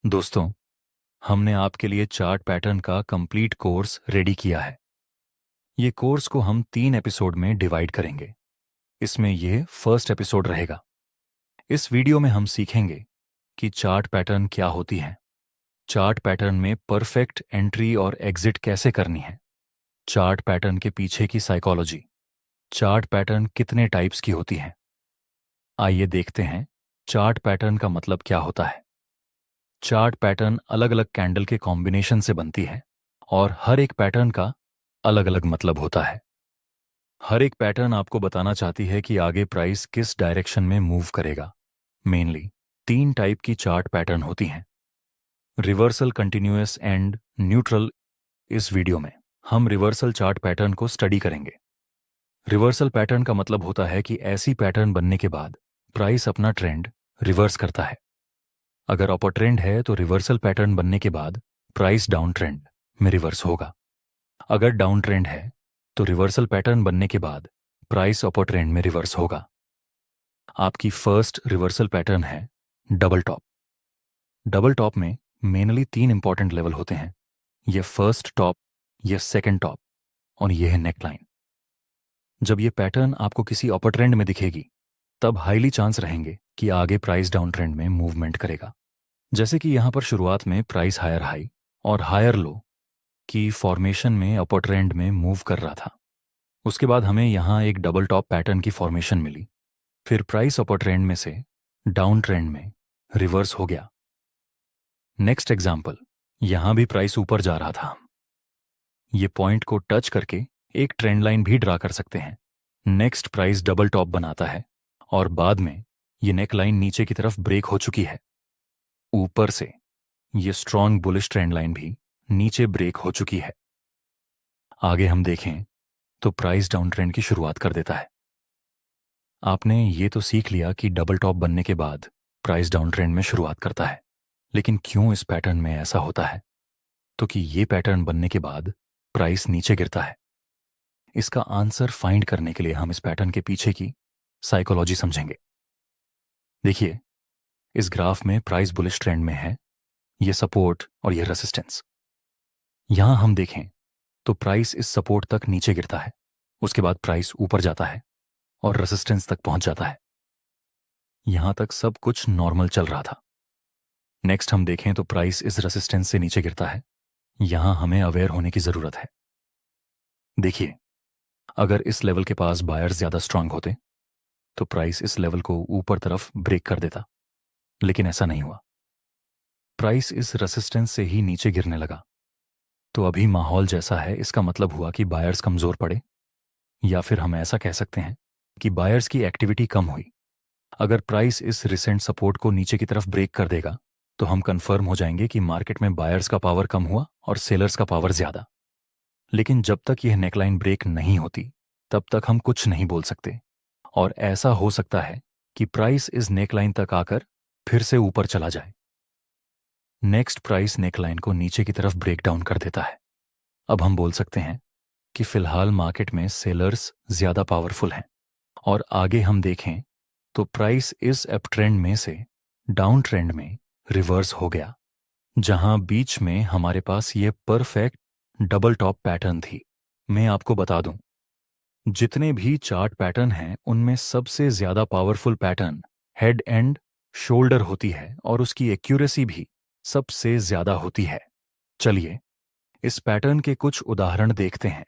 दोस्तों, हमने आपके लिए चार्ट पैटर्न का कंप्लीट कोर्स रेडी किया है। ये कोर्स को हम 3 एपिसोड में डिवाइड करेंगे। इसमें ये फर्स्ट एपिसोड रहेगा। इस वीडियो में हम सीखेंगे कि चार्ट पैटर्न क्या होती हैं, चार्ट पैटर्न में परफेक्ट एंट्री और एग्जिट कैसे करनी है, चार्ट पैटर्न के पीछे की साइकोलॉजी, चार्ट पैटर्न कितने टाइप्स की होती हैं। आइए देखते हैं चार्ट पैटर्न का मतलब क्या होता है। चार्ट पैटर्न अलग अलग कैंडल के कॉम्बिनेशन से बनती है और हर एक पैटर्न का अलग अलग मतलब होता है। हर एक पैटर्न आपको बताना चाहती है कि आगे प्राइस किस डायरेक्शन में मूव करेगा। मेनली 3 टाइप की चार्ट पैटर्न होती हैं, रिवर्सल, कंटिन्यूअस एंड न्यूट्रल। इस वीडियो में हम रिवर्सल चार्ट पैटर्न को स्टडी करेंगे। रिवर्सल पैटर्न का मतलब होता है कि ऐसी पैटर्न बनने के बाद प्राइस अपना ट्रेंड रिवर्स करता है। अगर अपर ट्रेंड है तो रिवर्सल पैटर्न बनने के बाद प्राइस डाउन ट्रेंड में रिवर्स होगा। अगर डाउन ट्रेंड है तो रिवर्सल पैटर्न बनने के बाद प्राइस अपर ट्रेंड में रिवर्स होगा। आपकी फर्स्ट रिवर्सल पैटर्न है डबल टॉप। डबल टॉप में मेनली 3 इंपॉर्टेंट लेवल होते हैं। यह फर्स्ट टॉप, यह सेकंड टॉप और यह है नेकलाइन। जब यह पैटर्न आपको किसी अपर ट्रेंड में दिखेगी तब हाईली चांस रहेंगे कि आगे प्राइस डाउन ट्रेंड में मूवमेंट करेगा। जैसे कि यहां पर शुरुआत में प्राइस हायर हाई और हायर लो की फॉर्मेशन में अपर ट्रेंड में मूव कर रहा था। उसके बाद हमें यहां एक डबल टॉप पैटर्न की फॉर्मेशन मिली। फिर प्राइस अपर ट्रेंड में से डाउन ट्रेंड में रिवर्स हो गया। नेक्स्ट एग्जांपल, यहां भी प्राइस ऊपर जा रहा था। ये पॉइंट को टच करके एक ट्रेंड लाइन भी ड्रा कर सकते हैं। नेक्स्ट प्राइस डबल टॉप बनाता है और बाद में ये नेक लाइन नीचे की तरफ ब्रेक हो चुकी है। ऊपर से ये स्ट्रॉन्ग बुलिश ट्रेंड लाइन भी नीचे ब्रेक हो चुकी है। आगे हम देखें तो प्राइस डाउन ट्रेंड की शुरुआत कर देता है। आपने ये तो सीख लिया कि डबल टॉप बनने के बाद प्राइस डाउन ट्रेंड में शुरुआत करता है, लेकिन क्यों इस पैटर्न में ऐसा होता है? तो कि ये पैटर्न बनने के बाद प्राइस नीचे गिरता है। इसका आंसर फाइंड करने के लिए हम इस पैटर्न के पीछे की साइकोलॉजी समझेंगे। देखिए, इस ग्राफ में प्राइस बुलिश ट्रेंड में है, ये सपोर्ट और ये रेसिस्टेंस। यहां हम देखें तो प्राइस इस सपोर्ट तक नीचे गिरता है, उसके बाद प्राइस ऊपर जाता है और रेसिस्टेंस तक पहुंच जाता है। यहां तक सब कुछ नॉर्मल चल रहा था। नेक्स्ट हम देखें तो प्राइस इस रेसिस्टेंस से नीचे गिरता है। यहां हमें अवेयर होने की जरूरत है। देखिए, अगर इस लेवल के पास बायर्स ज्यादा स्ट्रांग होते तो प्राइस इस लेवल को ऊपर तरफ ब्रेक कर देता, लेकिन ऐसा नहीं हुआ। प्राइस इस रेसिस्टेंस से ही नीचे गिरने लगा। तो अभी माहौल जैसा है, इसका मतलब हुआ कि बायर्स कमजोर पड़े, या फिर हम ऐसा कह सकते हैं कि बायर्स की एक्टिविटी कम हुई। अगर प्राइस इस रिसेंट सपोर्ट को नीचे की तरफ ब्रेक कर देगा तो हम कंफर्म हो जाएंगे कि मार्केट में बायर्स का पावर कम हुआ और सेलर्स का पावर ज्यादा। लेकिन जब तक यह नेकलाइन ब्रेक नहीं होती तब तक हम कुछ नहीं बोल सकते, और ऐसा हो सकता है कि प्राइस इस नेकलाइन तक आकर फिर से ऊपर चला जाए। नेक्स्ट प्राइस नेकलाइन को नीचे की तरफ ब्रेक डाउन कर देता है। अब हम बोल सकते हैं कि फिलहाल मार्केट में सेलर्स ज्यादा पावरफुल हैं, और आगे हम देखें तो प्राइस इस अप ट्रेंड में से डाउन ट्रेंड में रिवर्स हो गया, जहां बीच में हमारे पास ये परफेक्ट डबल टॉप पैटर्न थी। मैं आपको बता दूं, जितने भी चार्ट पैटर्न हैं उनमें सबसे ज्यादा powerful pattern head and shoulder होती है और उसकी एक्यूरेसी भी सबसे ज्यादा होती है। चलिए इस पैटर्न के कुछ उदाहरण देखते हैं।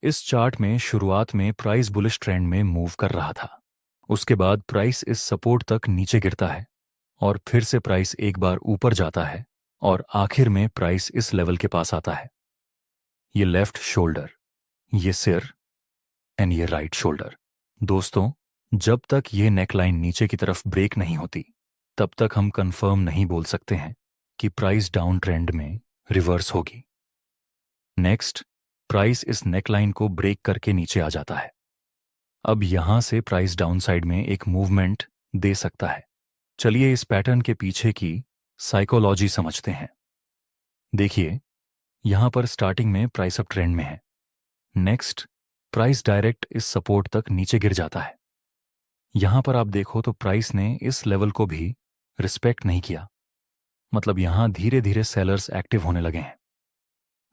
इस चार्ट में शुरुआत में प्राइस बुलिश ट्रेंड में मूव कर रहा था। उसके बाद प्राइस इस सपोर्ट तक नीचे गिरता है और फिर से प्राइस एक बार ऊपर जाता है और आखिर में प्राइस इस लेवल के पास आता है। ये लेफ्ट शोल्डर, ये सिर एंड ये राइट शोल्डर। दोस्तों, जब तक ये नेकलाइन नीचे की तरफ ब्रेक नहीं होती तब तक हम कंफर्म नहीं बोल सकते हैं कि प्राइस डाउन ट्रेंड में रिवर्स होगी। नेक्स्ट, प्राइस इस नेकलाइन को ब्रेक करके नीचे आ जाता है। अब यहां से प्राइस डाउन साइड में एक मूवमेंट दे सकता है। चलिए इस पैटर्न के पीछे की साइकोलॉजी समझते हैं। देखिए, यहां पर स्टार्टिंग में प्राइस अप ट्रेंड में है। नेक्स्ट, प्राइस डायरेक्ट इस सपोर्ट तक नीचे गिर जाता है। यहां पर आप देखो तो प्राइस ने इस लेवल को भी रिस्पेक्ट नहीं किया। मतलब यहाँ धीरे धीरे सेलर्स एक्टिव होने लगे हैं।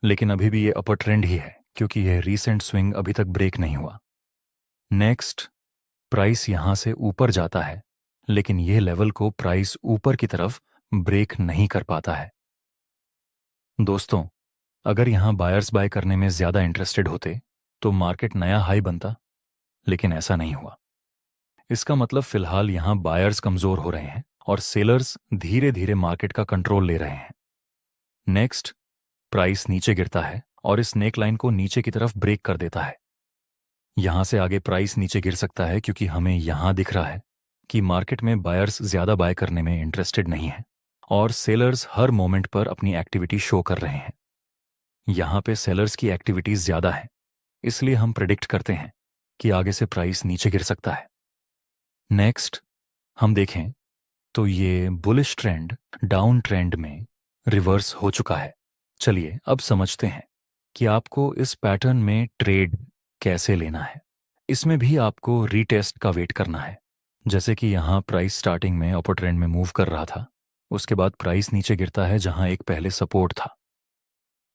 लेकिन अभी भी ये अपर ट्रेंड ही है क्योंकि यह रीसेंट स्विंग अभी तक ब्रेक नहीं हुआ। नेक्स्ट, प्राइस यहाँ से ऊपर जाता है, लेकिन यह लेवल को प्राइस ऊपर की तरफ ब्रेक नहीं कर पाता है। दोस्तों, अगर यहाँ बायर्स बाय करने में ज्यादा इंटरेस्टेड होते तो मार्केट नया हाई बनता, लेकिन ऐसा नहीं हुआ। इसका मतलब फिलहाल यहाँ बायर्स कमजोर हो रहे हैं और सेलर्स धीरे धीरे मार्केट का कंट्रोल ले रहे हैं। नेक्स्ट, प्राइस नीचे गिरता है और इस नेक लाइन को नीचे की तरफ ब्रेक कर देता है। यहां से आगे प्राइस नीचे गिर सकता है क्योंकि हमें यहां दिख रहा है कि मार्केट में बायर्स ज्यादा बाय करने में इंटरेस्टेड नहीं है और सेलर्स हर मोमेंट पर अपनी एक्टिविटी शो कर रहे हैं। यहां पे सेलर्स की एक्टिविटीज ज्यादा है, इसलिए हम प्रिडिक्ट करते हैं कि आगे से प्राइस नीचे गिर सकता है। नेक्स्ट, हम देखें तो ये बुलिश ट्रेंड डाउन ट्रेंड में रिवर्स हो चुका है। चलिए अब समझते हैं कि आपको इस पैटर्न में ट्रेड कैसे लेना है। इसमें भी आपको रीटेस्ट का वेट करना है। जैसे कि यहाँ प्राइस स्टार्टिंग में अपर ट्रेंड में मूव कर रहा था, उसके बाद प्राइस नीचे गिरता है जहां एक पहले सपोर्ट था।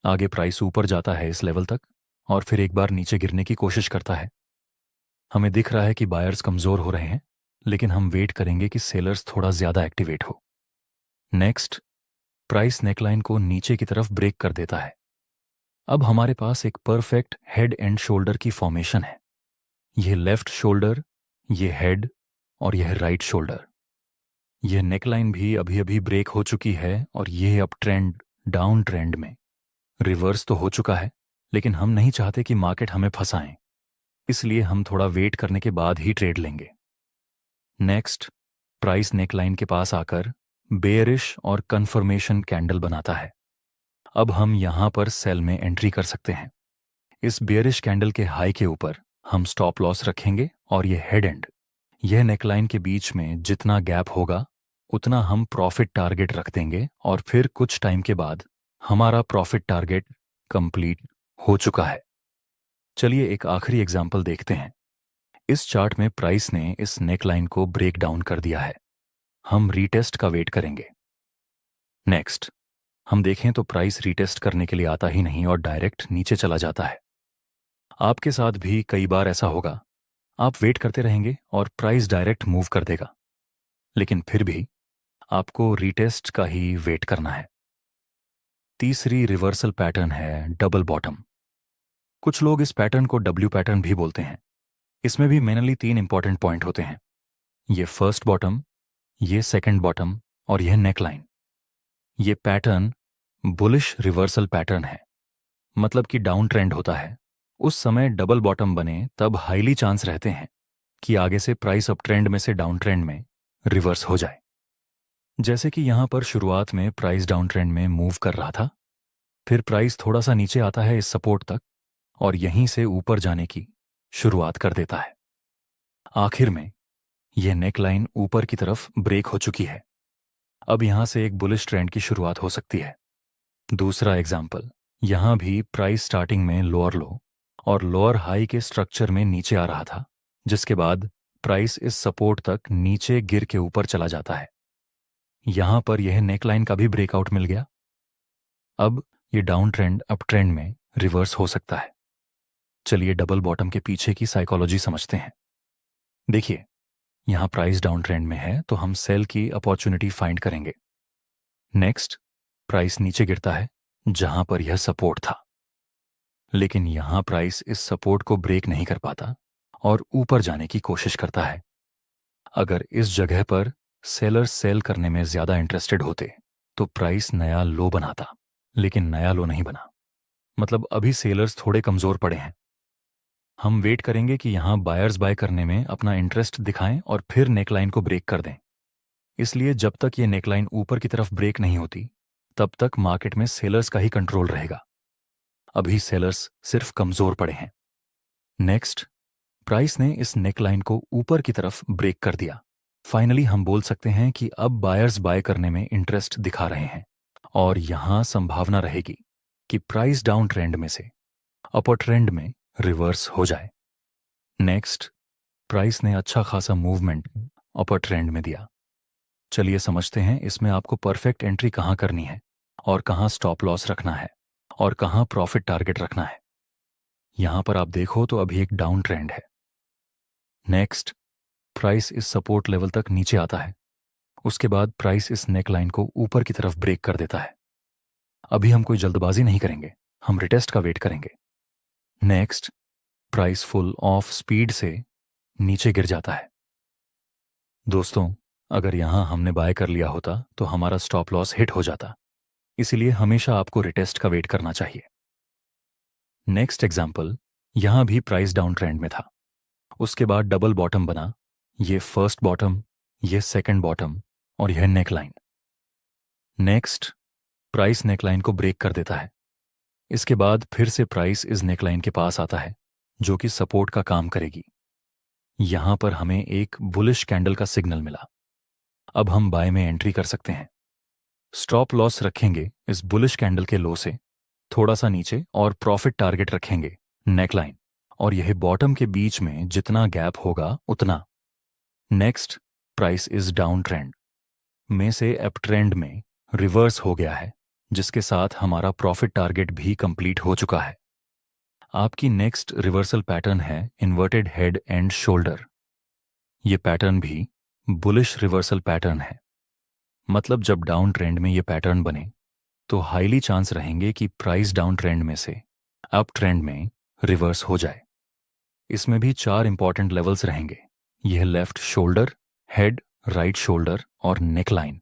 आगे प्राइस ऊपर जाता है इस लेवल तक और फिर एक बार नीचे गिरने की कोशिश करता है। हमें दिख रहा है कि बायर्स कमजोर हो रहे हैं, लेकिन हम वेट करेंगे कि सेलर्स थोड़ा ज्यादा एक्टिवेट हो। नेक्स्ट, प्राइस नेकलाइन को नीचे की तरफ ब्रेक कर देता है। अब हमारे पास एक परफेक्ट हेड एंड शोल्डर की फॉर्मेशन है। यह लेफ्ट शोल्डर, यह हेड और यह राइट शोल्डर। यह नेकलाइन भी अभी अभी ब्रेक हो चुकी है और यह अप ट्रेंड डाउन ट्रेंड में रिवर्स तो हो चुका है, लेकिन हम नहीं चाहते कि मार्केट हमें फंसाएं, इसलिए हम थोड़ा वेट करने के बाद ही ट्रेड लेंगे। नेक्स्ट, प्राइस नेकलाइन के पास आकर बेयरिश और कन्फर्मेशन कैंडल बनाता है। अब हम यहां पर सेल में एंट्री कर सकते हैं। इस बेयरिश कैंडल के हाई के ऊपर हम स्टॉप लॉस रखेंगे और यह हेड एंड, यह नेकलाइन के बीच में जितना गैप होगा उतना हम प्रॉफिट टारगेट रख देंगे और फिर कुछ टाइम के बाद हमारा प्रॉफिट टारगेट कंप्लीट हो चुका है। चलिए एक आखिरी एग्जाम्पल देखते हैं। इस चार्ट में प्राइस ने इस नेकलाइन को ब्रेक डाउन कर दिया है। हम रीटेस्ट का वेट करेंगे। नेक्स्ट, हम देखें तो प्राइस रीटेस्ट करने के लिए आता ही नहीं और डायरेक्ट नीचे चला जाता है। आपके साथ भी कई बार ऐसा होगा। आप वेट करते रहेंगे और प्राइस डायरेक्ट मूव कर देगा, लेकिन फिर भी आपको रीटेस्ट का ही वेट करना है। तीसरी रिवर्सल पैटर्न है डबल बॉटम। कुछ लोग इस पैटर्न को डब्ल्यू पैटर्न भी बोलते हैं। इसमें भी मेनली 3 इंपॉर्टेंट पॉइंट होते हैं। ये फर्स्ट बॉटम, ये सेकंड बॉटम और यह नेकलाइन। ये पैटर्न बुलिश रिवर्सल पैटर्न है, मतलब कि डाउन ट्रेंड होता है उस समय डबल बॉटम बने तब हाईली चांस रहते हैं कि आगे से प्राइस अप ट्रेंड में से डाउन ट्रेंड में रिवर्स हो जाए। जैसे कि यहां पर शुरुआत में प्राइस डाउन ट्रेंड में मूव कर रहा था, फिर प्राइस थोड़ा सा नीचे आता है इस सपोर्ट तक और यहीं से ऊपर जाने की शुरुआत कर देता है। आखिर में यह नेकलाइन ऊपर की तरफ ब्रेक हो चुकी है। अब यहां से एक बुलिश ट्रेंड की शुरुआत हो सकती है। दूसरा एग्जाम्पल, यहां भी प्राइस स्टार्टिंग में लोअर लो और लोअर हाई के स्ट्रक्चर में नीचे आ रहा था, जिसके बाद प्राइस इस सपोर्ट तक नीचे गिर के ऊपर चला जाता है। यहां पर यह नेकलाइन का भी ब्रेकआउट मिल गया। अब यह डाउन ट्रेंड अप ट्रेंड में रिवर्स हो सकता है। चलिए डबल बॉटम के पीछे की साइकोलॉजी समझते हैं। देखिए, यहां प्राइस डाउन ट्रेंड में है तो हम सेल की अपॉर्चुनिटी फाइंड करेंगे। नेक्स्ट, प्राइस नीचे गिरता है जहां पर यह सपोर्ट था, लेकिन यहां प्राइस इस सपोर्ट को ब्रेक नहीं कर पाता और ऊपर जाने की कोशिश करता है। अगर इस जगह पर सेलर्स सेल करने में ज्यादा इंटरेस्टेड होते तो प्राइस नया लो बनाता, लेकिन नया लो नहीं बना, मतलब अभी सेलर्स थोड़े कमजोर पड़े हैं। हम वेट करेंगे कि यहां बायर्स बाय करने में अपना इंटरेस्ट दिखाएं और फिर नेकलाइन को ब्रेक कर दें। इसलिए जब तक ये नेकलाइन ऊपर की तरफ ब्रेक नहीं होती तब तक मार्केट में सेलर्स का ही कंट्रोल रहेगा। अभी सेलर्स सिर्फ कमजोर पड़े हैं। नेक्स्ट, प्राइस ने इस नेकलाइन को ऊपर की तरफ ब्रेक कर दिया। फाइनली हम बोल सकते हैं कि अब बायर्स बाय करने में इंटरेस्ट दिखा रहे हैं और यहां संभावना रहेगी कि प्राइस डाउन ट्रेंड में से अपर ट्रेंड में रिवर्स हो जाए। नेक्स्ट, प्राइस ने अच्छा खासा मूवमेंट अपर ट्रेंड में दिया। चलिए समझते हैं इसमें आपको परफेक्ट एंट्री कहाँ करनी है और कहाँ स्टॉप लॉस रखना है और कहाँ प्रॉफिट टारगेट रखना है। यहां पर आप देखो तो अभी एक डाउन ट्रेंड है। नेक्स्ट, प्राइस इस सपोर्ट लेवल तक नीचे आता है। उसके बाद प्राइस इस नेक लाइन को ऊपर की तरफ ब्रेक कर देता है। अभी हम कोई जल्दबाजी नहीं करेंगे, हम रिटेस्ट का वेट करेंगे। Next, price full of speed से नीचे गिर जाता है। दोस्तों, अगर यहां हमने बाय कर लिया होता तो हमारा स्टॉप लॉस हिट हो जाता, इसीलिए हमेशा आपको रिटेस्ट का वेट करना चाहिए। नेक्स्ट एग्जाम्पल, यहां भी प्राइस डाउन ट्रेंड में था। उसके बाद डबल बॉटम बना, ये फर्स्ट बॉटम, ये सेकंड बॉटम और यह नेकलाइन। नेक्स्ट, प्राइस नेकलाइन को ब्रेक कर देता है। इसके बाद फिर से प्राइस इस नेकलाइन के पास आता है जो कि सपोर्ट का काम करेगी। यहां पर हमें एक बुलिश कैंडल का सिग्नल मिला। अब हम बाय में एंट्री कर सकते हैं। स्टॉप लॉस रखेंगे इस बुलिश कैंडल के लो से थोड़ा सा नीचे और प्रॉफिट टारगेट रखेंगे नेकलाइन और यह बॉटम के बीच में जितना गैप होगा उतना। Next, price is down trend में से अप ट्रेंड में रिवर्स हो गया है, जिसके साथ हमारा प्रॉफिट टारगेट भी कंप्लीट हो चुका है। आपकी नेक्स्ट रिवर्सल पैटर्न है इन्वर्टेड हेड एंड शोल्डर। ये पैटर्न भी बुलिश रिवर्सल पैटर्न है। मतलब जब डाउन ट्रेंड में ये पैटर्न बने तो हाईली चांस रहेंगे कि प्राइस डाउन ट्रेंड में से अप ट्रेंड में रिवर्स हो जाए। इसमें भी 4 इंपॉर्टेंट लेवल्स रहेंगे। यह left shoulder, head, right shoulder और नेकलाइन।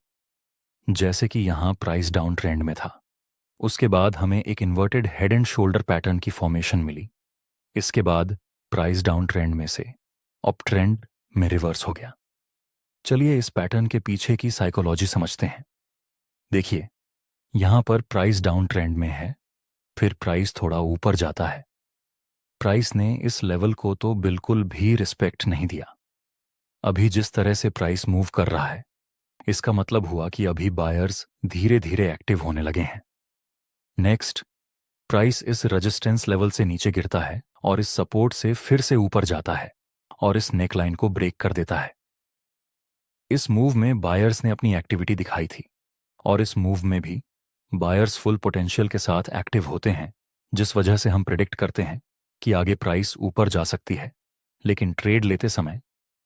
जैसे कि यहां प्राइस डाउन ट्रेंड में था, उसके बाद हमें एक inverted head and shoulder pattern की फॉर्मेशन मिली। इसके बाद प्राइस डाउन ट्रेंड में से अप ट्रेंड में रिवर्स हो गया। चलिए इस पैटर्न के पीछे की साइकोलॉजी समझते हैं। देखिए, यहां पर प्राइस डाउन ट्रेंड में है, फिर प्राइस थोड़ा ऊपर जाता है। प्राइस ने इस लेवल को तो बिल्कुल भी रिस्पेक्ट नहीं दिया। अभी जिस तरह से प्राइस मूव कर रहा है, इसका मतलब हुआ कि अभी बायर्स धीरे धीरे एक्टिव होने लगे हैं। नेक्स्ट, प्राइस इस रेजिस्टेंस लेवल से नीचे गिरता है और इस सपोर्ट से फिर से ऊपर जाता है और इस नेकलाइन को ब्रेक कर देता है। इस मूव में बायर्स ने अपनी एक्टिविटी दिखाई थी और इस मूव में भी बायर्स फुल पोटेंशियल के साथ एक्टिव होते हैं, जिस वजह से हम प्रेडिक्ट करते हैं कि आगे प्राइस ऊपर जा सकती है। लेकिन ट्रेड लेते समय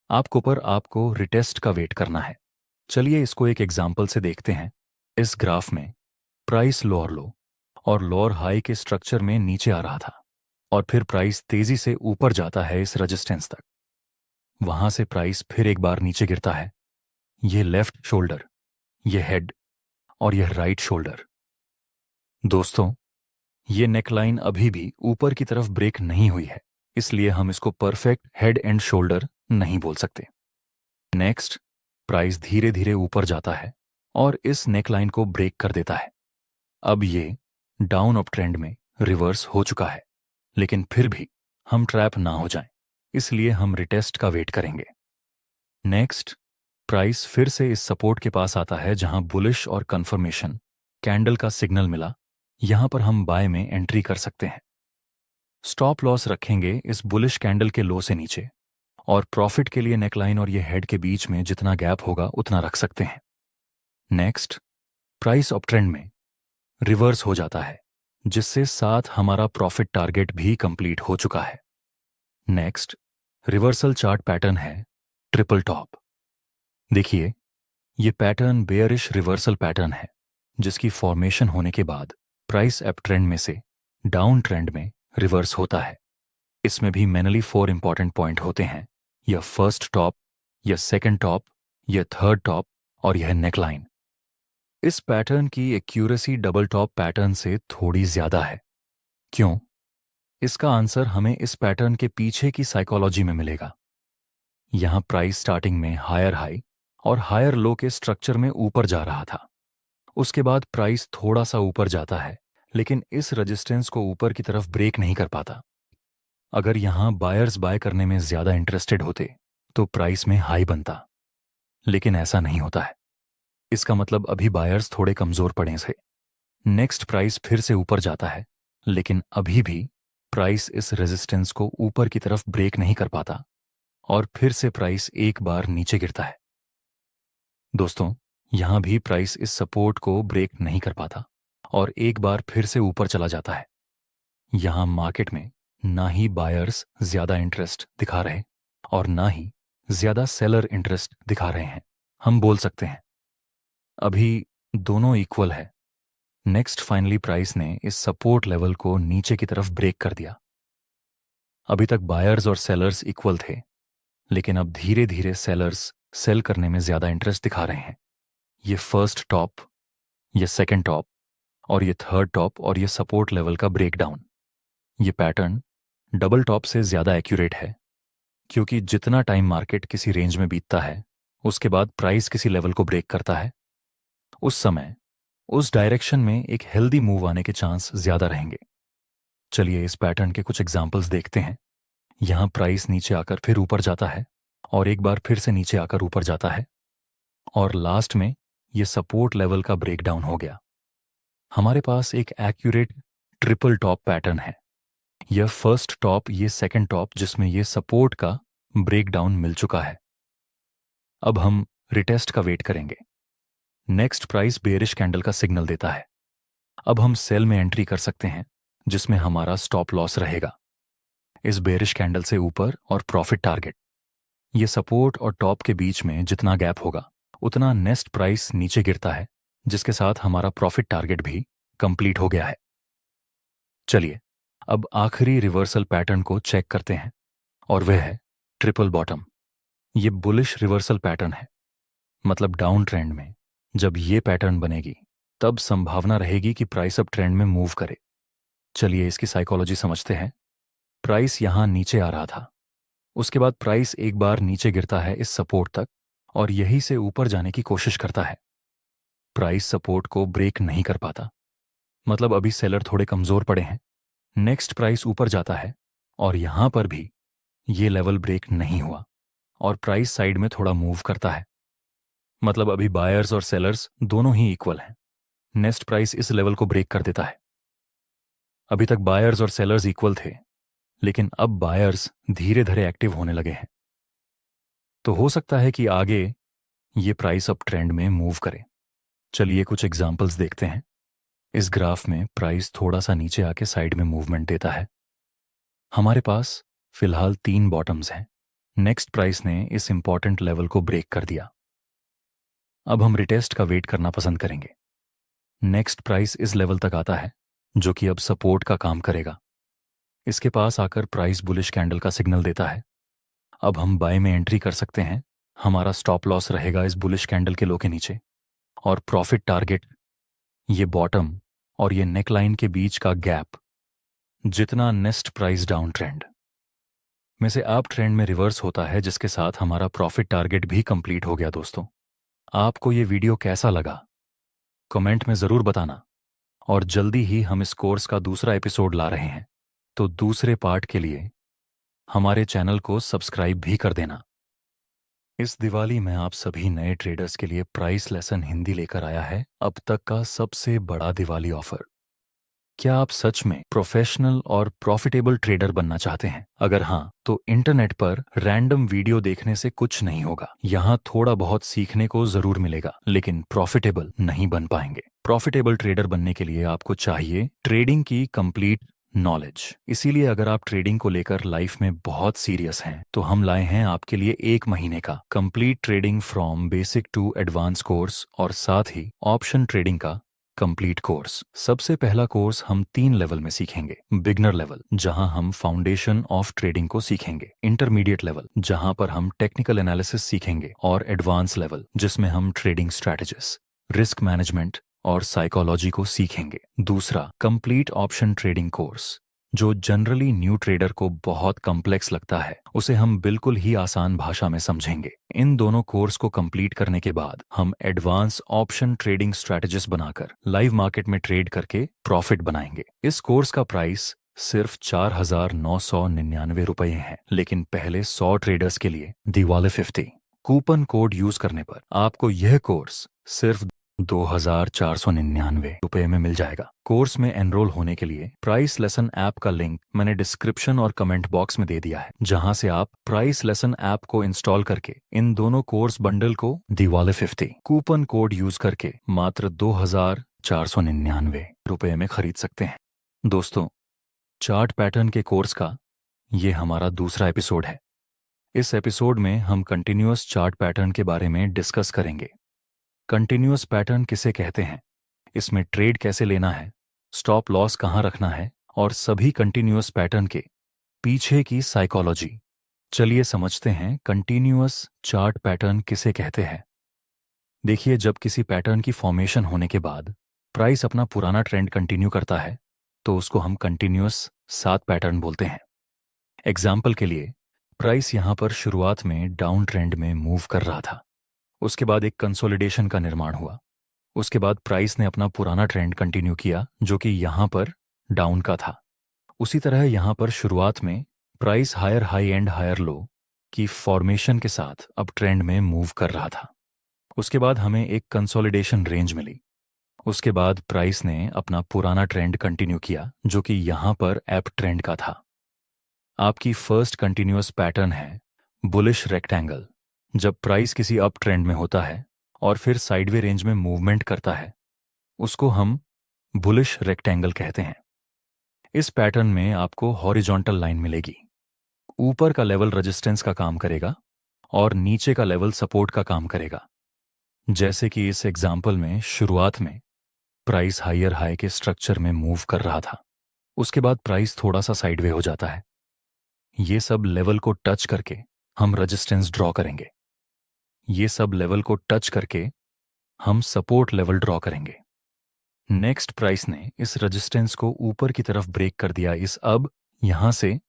आपको रिटेस्ट का वेट करना है। चलिए इसको एक एग्जाम्पल से देखते हैं। इस ग्राफ में प्राइस लोअर लो और लोअर हाई के स्ट्रक्चर में नीचे आ रहा था और फिर प्राइस तेजी से ऊपर जाता है इस रेजिस्टेंस तक। वहां से प्राइस फिर एक बार नीचे गिरता है। यह लेफ्ट शोल्डर, यह हेड और यह राइट शोल्डर। दोस्तों, ये नेकलाइन अभी भी ऊपर की तरफ ब्रेक नहीं हुई है, इसलिए हम इसको परफेक्ट हेड एंड शोल्डर नहीं बोल सकते। नेक्स्ट, प्राइस धीरे धीरे ऊपर जाता है और इस नेकलाइन को ब्रेक कर देता है। अब ये डाउन अप ट्रेंड में रिवर्स हो चुका है, लेकिन फिर भी हम ट्रैप ना हो जाएं, इसलिए हम रिटेस्ट का वेट करेंगे। नेक्स्ट, प्राइस फिर से इस सपोर्ट के पास आता है जहां बुलिश और कंफर्मेशन कैंडल का सिग्नल मिला। यहां पर हम बाय में एंट्री कर सकते हैं। स्टॉप लॉस रखेंगे इस बुलिश कैंडल के लो से नीचे और प्रॉफिट के लिए नेकलाइन और ये हेड के बीच में जितना गैप होगा उतना रख सकते हैं। नेक्स्ट, प्राइस अप ट्रेंड में रिवर्स हो जाता है, जिससे साथ हमारा प्रॉफिट टारगेट भी कंप्लीट हो चुका है। नेक्स्ट, रिवर्सल चार्ट पैटर्न है ट्रिपल टॉप। देखिए, ये पैटर्न बेयरिश रिवर्सल पैटर्न है, जिसकी फॉर्मेशन होने के बाद प्राइस अप ट्रेंड में से डाउन ट्रेंड में रिवर्स होता है। इसमें भी मेनली 4 इंपॉर्टेंट पॉइंट होते हैं। यह फर्स्ट टॉप, यह सेकंड टॉप, यह थर्ड टॉप और यह नेकलाइन। इस पैटर्न की एक्यूरेसी डबल टॉप पैटर्न से थोड़ी ज्यादा है। क्यों? इसका आंसर हमें इस पैटर्न के पीछे की साइकोलॉजी में मिलेगा। यहां प्राइस स्टार्टिंग में हायर हाई और हायर लो के स्ट्रक्चर में ऊपर जा रहा था। उसके बाद प्राइस थोड़ा सा ऊपर जाता है, लेकिन इस रेजिस्टेंस को ऊपर की तरफ ब्रेक नहीं कर पाता। अगर यहां बायर्स बाय करने में ज्यादा इंटरेस्टेड होते तो प्राइस में हाई बनता, लेकिन ऐसा नहीं होता है। इसका मतलब अभी बायर्स थोड़े कमजोर पड़े थे। नेक्स्ट, प्राइस फिर से ऊपर जाता है, लेकिन अभी भी प्राइस इस रेजिस्टेंस को ऊपर की तरफ ब्रेक नहीं कर पाता और फिर से प्राइस एक बार नीचे गिरता है। दोस्तों, यहां भी प्राइस इस सपोर्ट को ब्रेक नहीं कर पाता और एक बार फिर से ऊपर चला जाता है। यहां मार्केट में ना ही बायर्स ज्यादा इंटरेस्ट दिखा रहे और ना ही ज्यादा सेलर इंटरेस्ट दिखा रहे हैं। हम बोल सकते हैं अभी दोनों इक्वल है। नेक्स्ट फाइनली प्राइस ने इस सपोर्ट लेवल को नीचे की तरफ ब्रेक कर दिया। अभी तक बायर्स और सेलर्स इक्वल थे, लेकिन अब धीरे धीरे सेलर्स सेल करने में ज्यादा इंटरेस्ट दिखा रहे हैं। ये फर्स्ट टॉप, ये सेकंड टॉप और ये थर्ड टॉप और ये सपोर्ट लेवल का ब्रेकडाउन, ये पैटर्न डबल टॉप से ज्यादा एक्यूरेट है, क्योंकि जितना टाइम मार्केट किसी रेंज में बीतता है उसके बाद प्राइस किसी लेवल को ब्रेक करता है, उस समय उस डायरेक्शन में एक हेल्दी मूव आने के चांस ज्यादा रहेंगे। चलिए इस पैटर्न के कुछ एग्जांपल्स देखते हैं। यहां प्राइस नीचे आकर फिर ऊपर जाता है और एक बार फिर से नीचे आकर ऊपर जाता है और लास्ट में ये सपोर्ट लेवल का ब्रेकडाउन हो गया। हमारे पास एक एक्यूरेट ट्रिपल टॉप पैटर्न है। यह फर्स्ट टॉप, ये सेकंड टॉप जिसमें ये सपोर्ट का ब्रेकडाउन मिल चुका है। अब हम रिटेस्ट का वेट करेंगे। नेक्स्ट प्राइस बेरिश कैंडल का सिग्नल देता है। अब हम सेल में एंट्री कर सकते हैं जिसमें हमारा स्टॉप लॉस रहेगा इस बेरिश कैंडल से ऊपर और प्रॉफिट टारगेट। ये सपोर्ट और टॉप के बीच में जितना गैप होगा उतना नेक्स्ट प्राइस नीचे गिरता है, जिसके साथ हमारा प्रॉफिट टारगेट भी कंप्लीट हो गया है। चलिए अब आखिरी रिवर्सल पैटर्न को चेक करते हैं और वह है ट्रिपल बॉटम। ये बुलिश रिवर्सल पैटर्न है, मतलब डाउन ट्रेंड में जब ये पैटर्न बनेगी तब संभावना रहेगी कि प्राइस अब ट्रेंड में मूव करे। चलिए इसकी साइकोलॉजी समझते हैं। प्राइस यहां नीचे आ रहा था, उसके बाद प्राइस एक बार नीचे गिरता है इस सपोर्ट तक और यहीं से ऊपर जाने की कोशिश करता है। प्राइस सपोर्ट को ब्रेक नहीं कर पाता, मतलब अभी सेलर थोड़े कमजोर पड़े हैं। नेक्स्ट प्राइस ऊपर जाता है और यहां पर भी ये लेवल ब्रेक नहीं हुआ और प्राइस साइड में थोड़ा मूव करता है, मतलब अभी बायर्स और सेलर्स दोनों ही इक्वल हैं। नेक्स्ट प्राइस इस लेवल को ब्रेक कर देता है। अभी तक बायर्स और सेलर्स इक्वल थे, लेकिन अब बायर्स धीरे धीरे एक्टिव होने लगे हैं, तो हो सकता है कि आगे ये प्राइस अब ट्रेंड में मूव करे। चलिए कुछ एग्जांपल्स देखते हैं। इस ग्राफ में प्राइस थोड़ा सा नीचे आके साइड में मूवमेंट देता है। हमारे पास फिलहाल 3 बॉटम्स हैं। नेक्स्ट प्राइस ने इस इंपॉर्टेंट लेवल को ब्रेक कर दिया। अब हम रिटेस्ट का वेट करना पसंद करेंगे। नेक्स्ट प्राइस इस लेवल तक आता है जो कि अब सपोर्ट का काम करेगा। इसके पास आकर प्राइस बुलिश कैंडल का सिग्नल देता है। अब हम बाय में एंट्री कर सकते हैं। हमारा स्टॉप लॉस रहेगा इस बुलिश कैंडल के लो के नीचे और प्रॉफिट टारगेट ये बॉटम और ये नेकलाइन के बीच का गैप, जितना नेक्स्ट प्राइस डाउन ट्रेंड में से अप ट्रेंड में रिवर्स होता है, जिसके साथ हमारा प्रॉफिट टारगेट भी कंप्लीट हो गया। दोस्तों, आपको ये वीडियो कैसा लगा कमेंट में जरूर बताना और जल्दी ही हम इस कोर्स का दूसरा एपिसोड ला रहे हैं, तो दूसरे पार्ट के लिए हमारे चैनल को सब्सक्राइब भी कर देना। इस दिवाली में आप सभी नए ट्रेडर्स के लिए प्राइस लेसन हिंदी लेकर आया है अब तक का सबसे बड़ा दिवाली ऑफर। क्या आप सच में प्रोफेशनल और प्रॉफिटेबल ट्रेडर बनना चाहते हैं? अगर हाँ, तो इंटरनेट पर रैंडम वीडियो देखने से कुछ नहीं होगा। यहाँ थोड़ा बहुत सीखने को जरूर मिलेगा, लेकिन प्रॉफिटेबल नहीं बन पाएंगे। प्रॉफिटेबल ट्रेडर बनने के लिए आपको चाहिए ट्रेडिंग की कंप्लीट नॉलेज। इसीलिए अगर आप ट्रेडिंग को लेकर लाइफ में बहुत सीरियस हैं, तो हम लाए हैं आपके लिए 1 महीने का complete trading from basic to advance course और साथ ही ऑप्शन ट्रेडिंग का कंप्लीट कोर्स। सबसे पहला कोर्स हम 3 लेवल में सीखेंगे। बिगनर लेवल, जहां हम फाउंडेशन ऑफ ट्रेडिंग को सीखेंगे। इंटरमीडिएट लेवल, जहां पर हम टेक्निकल एनालिसिस सीखेंगे। और एडवांस लेवल, जिसमें हम ट्रेडिंग स्ट्रैटेजीज, रिस्क मैनेजमेंट और साइकोलॉजी को सीखेंगे। दूसरा कंप्लीट ऑप्शन ट्रेडिंग कोर्स, जो जनरली न्यू ट्रेडर को बहुत कॉम्प्लेक्स लगता है, उसे हम बिल्कुल ही आसान भाषा में समझेंगे। इन दोनों कोर्स को कंप्लीट करने के बाद हम एडवांस ऑप्शन ट्रेडिंग स्ट्रैटेजिस्ट बनाकर लाइव मार्केट में ट्रेड करके प्रॉफिट बनाएंगे। इस कोर्स का प्राइस सिर्फ 4,999 रुपये है, लेकिन पहले 100 ट्रेडर्स के लिए दिवाली 50 कूपन कोड यूज करने पर आपको यह कोर्स सिर्फ ₹2,499 में मिल जाएगा। कोर्स में एनरोल होने के लिए प्राइस लेसन ऐप का लिंक मैंने डिस्क्रिप्शन और कमेंट बॉक्स में दे दिया है, जहां से आप प्राइस लेसन ऐप को इंस्टॉल करके इन दोनों कोर्स बंडल को दिवाले 50 कूपन कोड यूज करके मात्र ₹2,499 में खरीद सकते हैं। दोस्तों, चार्ट पैटर्न के कोर्स का ये हमारा दूसरा एपिसोड है। इस एपिसोड में हम कंटिन्यूअस चार्ट पैटर्न के बारे में डिस्कस करेंगे। कंटिन्यूअस पैटर्न किसे कहते हैं, इसमें ट्रेड कैसे लेना है, स्टॉप लॉस कहाँ रखना है और सभी कंटिन्यूअस पैटर्न के पीछे की साइकोलॉजी। चलिए समझते हैं कंटिन्यूअस चार्ट पैटर्न किसे कहते हैं। देखिए, जब किसी पैटर्न की फॉर्मेशन होने के बाद प्राइस अपना पुराना ट्रेंड कंटिन्यू करता है तो उसको हम कंटिन्यूअस सात पैटर्न बोलते हैं। एग्जाम्पल के लिए, प्राइस यहां पर शुरुआत में डाउन ट्रेंड में मूव कर रहा था, उसके बाद एक कंसोलिडेशन का निर्माण हुआ, उसके बाद प्राइस ने अपना पुराना ट्रेंड कंटिन्यू किया जो कि यहां पर डाउन का था। उसी तरह यहां पर शुरुआत में price higher high and higher low की फॉर्मेशन के साथ अब ट्रेंड में मूव कर रहा था। उसके बाद हमें एक कंसोलिडेशन रेंज मिली, उसके बाद प्राइस ने अपना पुराना ट्रेंड कंटिन्यू किया जो कि यहां पर अप ट्रेंड का था। आपकी फर्स्ट कंटिन्यूअस पैटर्न है बुलिश रेक्टेंगल। जब प्राइस किसी अप ट्रेंड में होता है और फिर साइडवे रेंज में मूवमेंट करता है, उसको हम बुलिश रेक्टेंगल कहते हैं। इस पैटर्न में आपको हॉरिजॉन्टल लाइन मिलेगी, ऊपर का लेवल रेजिस्टेंस का काम करेगा और नीचे का लेवल सपोर्ट का काम करेगा। जैसे कि इस एग्जाम्पल में शुरुआत में प्राइस हायर हाई के स्ट्रक्चर में मूव कर रहा था, उसके बाद प्राइस थोड़ा सा साइडवे हो जाता है। ये सब लेवल को टच करके हम रेजिस्टेंस ड्रॉ करेंगे, ये सब लेवल को टच करके हम सपोर्ट लेवल ड्रॉ करेंगे। नेक्स्ट प्राइस ने इस रेजिस्टेंस को ऊपर की तरफ ब्रेक कर दिया, अब यहां से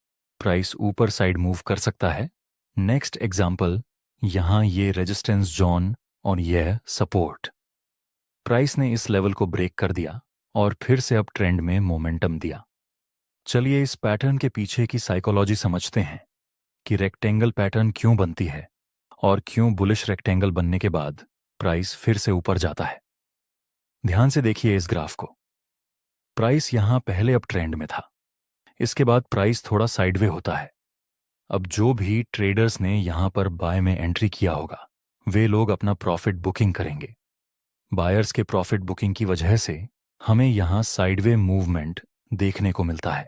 प्राइस ऊपर साइड मूव कर सकता है। नेक्स्ट एग्जाम्पल, यहां ये रेजिस्टेंस जोन और यह सपोर्ट। प्राइस ने इस लेवल को ब्रेक कर दिया और फिर से अब ट्रेंड में मोमेंटम दिया। चलिए इस पैटर्न के पीछे की साइकोलॉजी समझते हैं कि रेक्टेंगल पैटर्न क्यों बनती है और क्यों बुलिश रेक्टेंगल बनने के बाद प्राइस फिर से ऊपर जाता है। ध्यान से देखिए इस ग्राफ को। प्राइस यहां पहले अप ट्रेंड में था, इसके बाद प्राइस थोड़ा साइडवे होता है। अब जो भी ट्रेडर्स ने यहां पर बाय में एंट्री किया होगा, वे लोग अपना प्रॉफिट बुकिंग करेंगे। बायर्स के प्रॉफिट बुकिंग की वजह से हमें यहां साइडवे मूवमेंट देखने को मिलता है।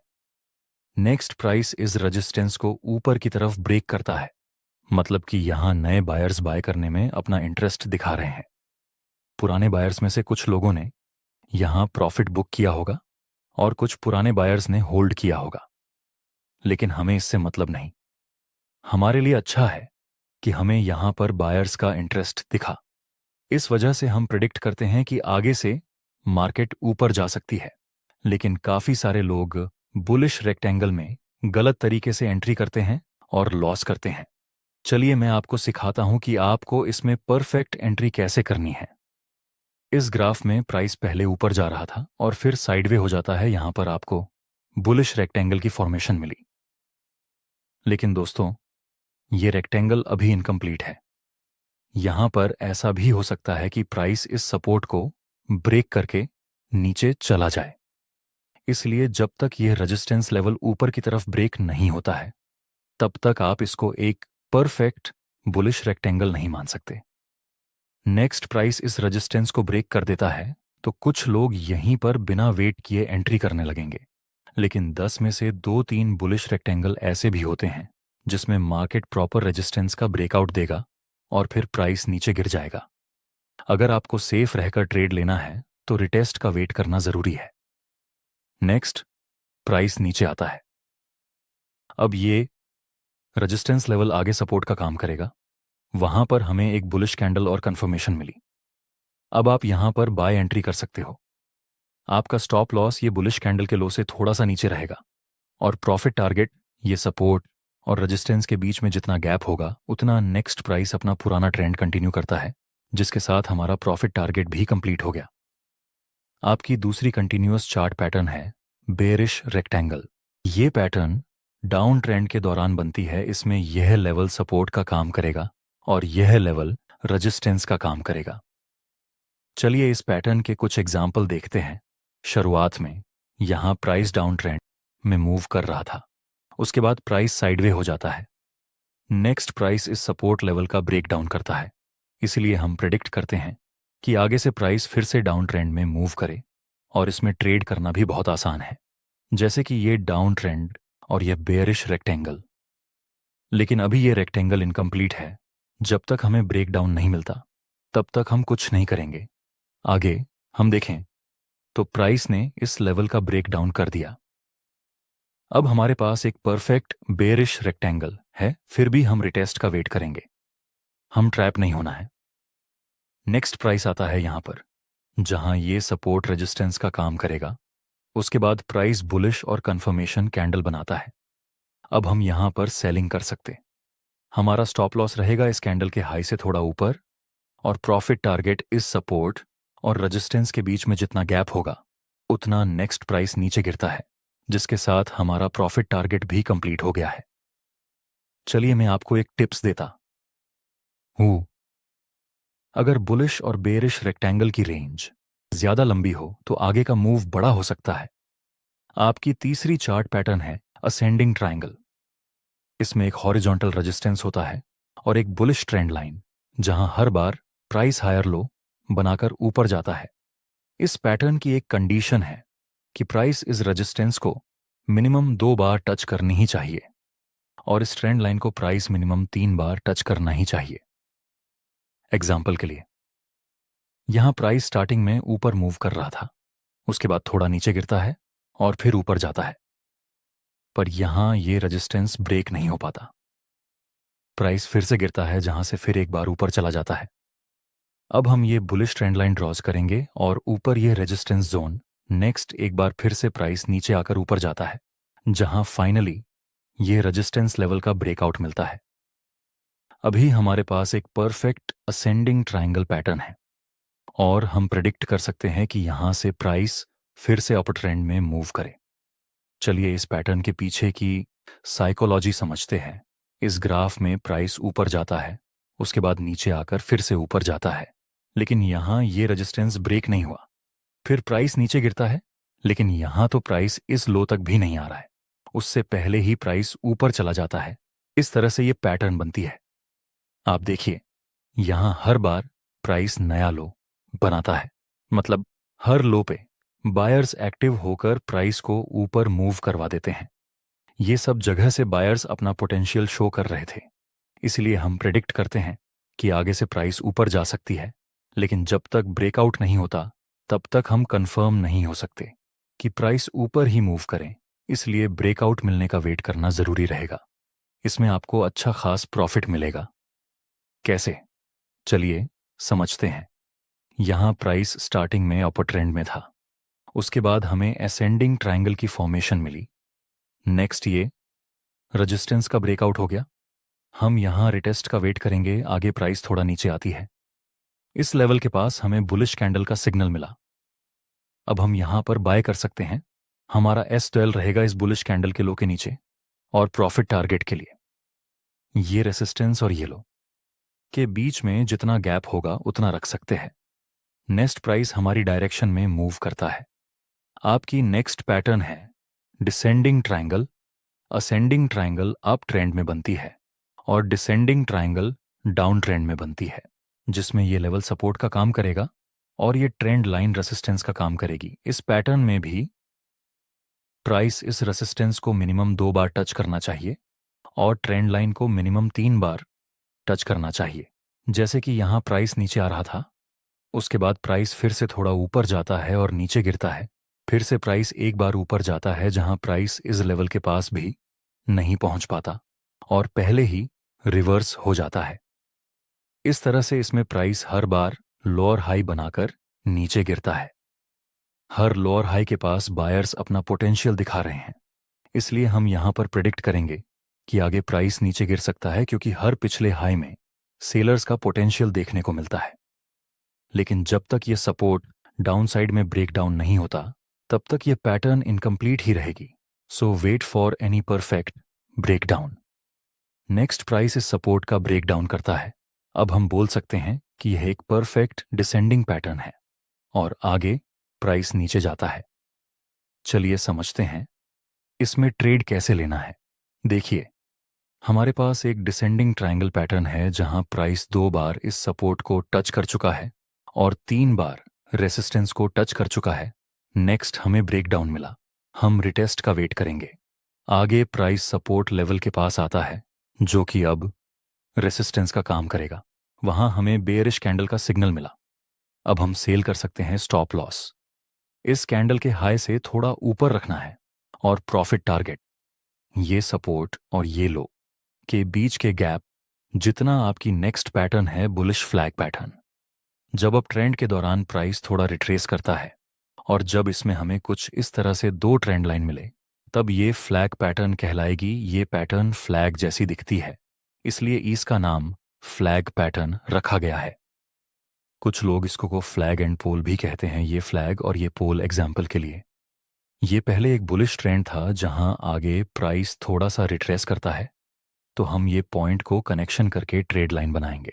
नेक्स्ट प्राइस इस रेजिस्टेंस को ऊपर की तरफ ब्रेक करता है, मतलब कि यहां नए बायर्स बाय करने में अपना इंटरेस्ट दिखा रहे हैं। पुराने बायर्स में से कुछ लोगों ने यहां प्रॉफिट बुक किया होगा और कुछ पुराने बायर्स ने होल्ड किया होगा, लेकिन हमें इससे मतलब नहीं। हमारे लिए अच्छा है कि हमें यहां पर बायर्स का इंटरेस्ट दिखा। इस वजह से हम प्रिडिक्ट करते हैं कि आगे से मार्केट ऊपर जा सकती है, लेकिन काफी सारे लोग बुलिश रेक्टेंगल में गलत तरीके से एंट्री करते हैं और लॉस करते हैं। चलिए मैं आपको सिखाता हूं कि आपको इसमें परफेक्ट एंट्री कैसे करनी है। इस ग्राफ में प्राइस पहले ऊपर जा रहा था और फिर साइडवे हो जाता है, यहां पर आपको बुलिश रेक्टेंगल की फॉर्मेशन मिली। लेकिन दोस्तों, ये रेक्टेंगल अभी इनकम्प्लीट है। यहां पर ऐसा भी हो सकता है कि प्राइस इस सपोर्ट को ब्रेक करके नीचे चला जाए। इसलिए जब तक यह रेजिस्टेंस लेवल ऊपर की तरफ ब्रेक नहीं होता है, तब तक आप इसको एक परफेक्ट बुलिश रेक्टेंगल नहीं मान सकते। नेक्स्ट प्राइस इस रेजिस्टेंस को ब्रेक कर देता है तो कुछ लोग यहीं पर बिना वेट किए एंट्री करने लगेंगे, लेकिन 10 में से 2-3 बुलिश रेक्टेंगल ऐसे भी होते हैं जिसमें मार्केट प्रॉपर रेजिस्टेंस का ब्रेकआउट देगा और फिर प्राइस नीचे गिर जाएगा। अगर आपको सेफ रहकर ट्रेड लेना है तो रिटेस्ट का वेट करना जरूरी है। नेक्स्ट प्राइस नीचे आता है, अब ये रेजिस्टेंस लेवल आगे सपोर्ट का काम करेगा, वहां पर हमें एक बुलिश कैंडल और कंफर्मेशन मिली। अब आप यहां पर बाय एंट्री कर सकते हो। आपका स्टॉप लॉस ये बुलिश कैंडल के लो से थोड़ा सा नीचे रहेगा और प्रॉफिट टारगेट ये सपोर्ट और रेजिस्टेंस के बीच में जितना गैप होगा उतना नेक्स्ट प्राइस अपना पुराना ट्रेंड कंटिन्यू करता है, जिसके साथ हमारा प्रॉफिट टारगेट भी कंप्लीट हो गया। आपकी दूसरी कंटिन्यूअस चार्ट पैटर्न है बेरिश रेक्टेंगल। ये पैटर्न डाउन ट्रेंड के दौरान बनती है। इसमें यह लेवल सपोर्ट का काम करेगा और यह लेवल रेजिस्टेंस का काम करेगा। चलिए इस पैटर्न के कुछ एग्जाम्पल देखते हैं। शुरुआत में यहाँ प्राइस डाउन ट्रेंड में मूव कर रहा था, उसके बाद प्राइस साइडवे हो जाता है। नेक्स्ट प्राइस इस सपोर्ट लेवल का ब्रेक डाउन करता है, इसलिए हम प्रेडिक्ट करते हैं कि आगे से प्राइस फिर से डाउन ट्रेंड में मूव करे, और इसमें ट्रेड करना भी बहुत आसान है, जैसे कि ये डाउन ट्रेंड और ये बेयरिश रेक्टेंगल। लेकिन अभी ये रेक्टेंगल इनकम्प्लीट है। जब तक हमें ब्रेक डाउन नहीं मिलता तब तक हम कुछ नहीं करेंगे। आगे हम देखें तो प्राइस ने इस लेवल का ब्रेक डाउन कर दिया। अब हमारे पास एक परफेक्ट बेयरिश रेक्टेंगल है, फिर भी हम रिटेस्ट का वेट करेंगे। हम ट्रैप नहीं होना है। नेक्स्ट प्राइस आता है यहां पर, जहां ये सपोर्ट रेजिस्टेंस का काम करेगा। उसके बाद प्राइस बुलिश और कंफर्मेशन कैंडल बनाता है। अब हम यहां पर सेलिंग कर सकते। हमारा स्टॉप लॉस रहेगा इस कैंडल के हाई से थोड़ा ऊपर, और प्रॉफिट टारगेट इस सपोर्ट और रेजिस्टेंस के बीच में जितना गैप होगा उतना नेक्स्ट प्राइस नीचे गिरता है, जिसके साथ हमारा प्रॉफिट टारगेट भी कंप्लीट हो गया है। चलिए मैं आपको एक टिप्स देता हूं। अगर बुलिश और बेरिश रेक्टेंगल की रेंज ज्यादा लंबी हो तो आगे का मूव बड़ा हो सकता है। आपकी तीसरी चार्ट पैटर्न है असेंडिंग ट्रायंगल। इसमें एक हॉरिजॉन्टल रेजिस्टेंस होता है और एक बुलिश ट्रेंड लाइन, जहां हर बार प्राइस हायर लो बनाकर ऊपर जाता है। इस पैटर्न की एक कंडीशन है कि प्राइस इस रेजिस्टेंस को मिनिमम 2 बार टच करनी ही चाहिए, और इस ट्रेंड लाइन को प्राइस मिनिमम 3 बार टच करना ही चाहिए। एग्जाम्पल के लिए, यहां प्राइस स्टार्टिंग में ऊपर मूव कर रहा था, उसके बाद थोड़ा नीचे गिरता है और फिर ऊपर जाता है, पर यहां ये रेजिस्टेंस ब्रेक नहीं हो पाता। प्राइस फिर से गिरता है, जहां से फिर एक बार ऊपर चला जाता है। अब हम ये बुलिश ट्रेंड लाइन ड्रॉज करेंगे और ऊपर ये रेजिस्टेंस जोन। नेक्स्ट एक बार फिर से प्राइस नीचे आकर ऊपर जाता है, जहां फाइनली ये रेजिस्टेंस लेवल का ब्रेकआउट मिलता है। अभी हमारे पास एक परफेक्ट असेंडिंग ट्रायंगल पैटर्न है, और हम प्रेडिक्ट कर सकते हैं कि यहां से प्राइस फिर से अपर ट्रेंड में मूव करे। चलिए इस पैटर्न के पीछे की साइकोलॉजी समझते हैं। इस ग्राफ में प्राइस ऊपर जाता है, उसके बाद नीचे आकर फिर से ऊपर जाता है, लेकिन यहां ये रेजिस्टेंस ब्रेक नहीं हुआ। फिर प्राइस नीचे गिरता है, लेकिन यहां तो प्राइस इस लो तक भी नहीं आ रहा है, उससे पहले ही प्राइस ऊपर चला जाता है। इस तरह से ये पैटर्न बनती है। आप देखिए, यहां हर बार प्राइस नया लो बनाता है, मतलब हर लो पे बायर्स एक्टिव होकर प्राइस को ऊपर मूव करवा देते हैं। ये सब जगह से बायर्स अपना पोटेंशियल शो कर रहे थे, इसलिए हम प्रेडिक्ट करते हैं कि आगे से प्राइस ऊपर जा सकती है। लेकिन जब तक ब्रेकआउट नहीं होता तब तक हम कंफर्म नहीं हो सकते कि प्राइस ऊपर ही मूव करें, इसलिए ब्रेकआउट मिलने का वेट करना जरूरी रहेगा। इसमें आपको अच्छा खास प्रॉफिट मिलेगा। कैसे? चलिए समझते हैं। यहां प्राइस स्टार्टिंग में अपर ट्रेंड में था, उसके बाद हमें असेंडिंग ट्रायंगल की फॉर्मेशन मिली। नेक्स्ट ये रेजिस्टेंस का ब्रेकआउट हो गया। हम यहां रिटेस्ट का वेट करेंगे, आगे प्राइस थोड़ा नीचे आती है। इस लेवल के पास हमें बुलिश कैंडल का सिग्नल मिला। अब हम यहां पर बाय कर सकते हैं। हमारा S12 रहेगा इस बुलिश कैंडल के लो के नीचे, और प्रॉफिट टारगेट के लिए ये रेसिस्टेंस और ये लो के बीच में जितना गैप होगा उतना रख सकते हैं। नेक्स्ट प्राइस हमारी डायरेक्शन में मूव करता है। आपकी नेक्स्ट पैटर्न है descending triangle. Ascending triangle up trend में बनती है और डिसेंडिंग ट्रायंगल डाउन ट्रेंड में बनती है, जिसमें ये लेवल सपोर्ट का काम करेगा और ये ट्रेंड लाइन रेसिस्टेंस का काम करेगी। इस पैटर्न में भी प्राइस इस रेसिस्टेंस को मिनिमम 2 बार टच करना चाहिए और ट्रेंड लाइन को मिनिमम 3 बार टच करना चाहिए। जैसे कि यहां प्राइस नीचे आ रहा था, उसके बाद प्राइस फिर से थोड़ा ऊपर जाता है और नीचे गिरता है, फिर से प्राइस एक बार ऊपर जाता है, जहां प्राइस इस लेवल के पास भी नहीं पहुंच पाता और पहले ही रिवर्स हो जाता है। इस तरह से इसमें प्राइस हर बार लोअर हाई बनाकर नीचे गिरता है। हर लोअर हाई के पास बायर्स अपना पोटेंशियल दिखा रहे हैं, इसलिए हम यहां पर प्रेडिक्ट करेंगे कि आगे प्राइस नीचे गिर सकता है, क्योंकि हर पिछले हाई में सेलर्स का पोटेंशियल देखने को मिलता है। लेकिन जब तक ये सपोर्ट डाउनसाइड में ब्रेक डाउन नहीं होता तब तक ये पैटर्न इनकम्प्लीट ही रहेगी। So wait for any perfect breakdown. Next price इस सपोर्ट का ब्रेकडाउन करता है। अब हम बोल सकते हैं कि यह एक परफेक्ट डिसेंडिंग पैटर्न है। और आगे प्राइस नीचे जाता है। चलिए समझते हैं इसमें ट्रेड कैसे लेना है। देखिए, हमारे पास एक डिसेंडिंग ट्रायंगल पैटर्न है जहां प्राइस 2 बार इस सपोर्ट को टच कर चुका है और 3 बार रेसिस्टेंस को टच कर चुका है। नेक्स्ट हमें ब्रेकडाउन मिला। हम रिटेस्ट का वेट करेंगे। आगे प्राइस सपोर्ट लेवल के पास आता है जो कि अब रेसिस्टेंस का काम करेगा। वहां हमें बेयरिश कैंडल का सिग्नल मिला। अब हम सेल कर सकते हैं स्टॉप लॉस। इस कैंडल के हाई से थोड़ा ऊपर रखना है और प्रॉफिट टारगेट ये सपोर्ट और ये लो के बीच के गैप जितना आपकी नेक्स्ट पैटर्न है बुलिश फ्लैग पैटर्न। जब अब ट्रेंड के दौरान प्राइस थोड़ा रिट्रेस करता है और जब इसमें हमें कुछ इस तरह से 2 ट्रेंड लाइन मिले तब ये फ्लैग पैटर्न कहलाएगी। ये पैटर्न फ्लैग जैसी दिखती है, इसलिए इसका नाम फ्लैग पैटर्न रखा गया है। कुछ लोग इसको को फ्लैग एंड पोल भी कहते हैं। ये फ्लैग और ये पोल एग्जाम्पल के लिए। ये पहले एक बुलिश ट्रेंड था जहां आगे प्राइस थोड़ा सा रिट्रेस करता है तो हम ये पॉइंट को कनेक्शन करके ट्रेड लाइन बनाएंगे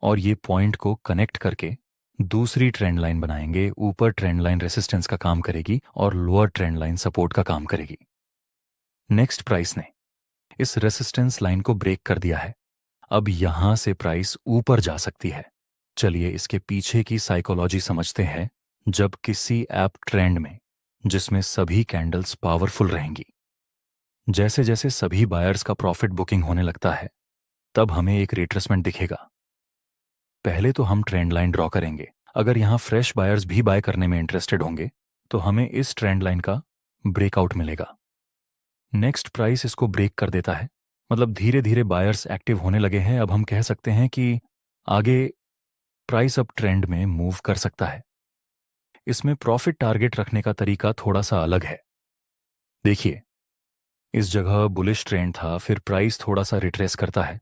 और ये पॉइंट को कनेक्ट करके दूसरी ट्रेंड लाइन बनाएंगे। ऊपर ट्रेंड लाइन रेसिस्टेंस का काम करेगी और लोअर ट्रेंड लाइन सपोर्ट का काम करेगी। नेक्स्ट प्राइस ने इस रेसिस्टेंस लाइन को ब्रेक कर दिया है। अब यहां से प्राइस ऊपर जा सकती है। चलिए इसके पीछे की साइकोलॉजी समझते हैं। जब किसी ऐप ट्रेंड में जिसमें सभी कैंडल्स पावरफुल रहेंगी, जैसे जैसे सभी बायर्स का प्रॉफिट बुकिंग होने लगता है, तब हमें एक रिट्रेसमेंट दिखेगा। पहले तो हम ट्रेंड लाइन ड्रॉ करेंगे। अगर यहां फ्रेश बायर्स भी बाय करने में इंटरेस्टेड होंगे तो हमें इस ट्रेंड लाइन का ब्रेकआउट मिलेगा। नेक्स्ट प्राइस इसको ब्रेक कर देता है, मतलब धीरे धीरे बायर्स एक्टिव होने लगे हैं। अब हम कह सकते हैं कि आगे प्राइस अब ट्रेंड में मूव कर सकता है। इसमें प्रॉफिट टारगेट रखने का तरीका थोड़ा सा अलग है। देखिए, इस जगह बुलिश ट्रेंड था, फिर प्राइस थोड़ा सा रिट्रेस करता है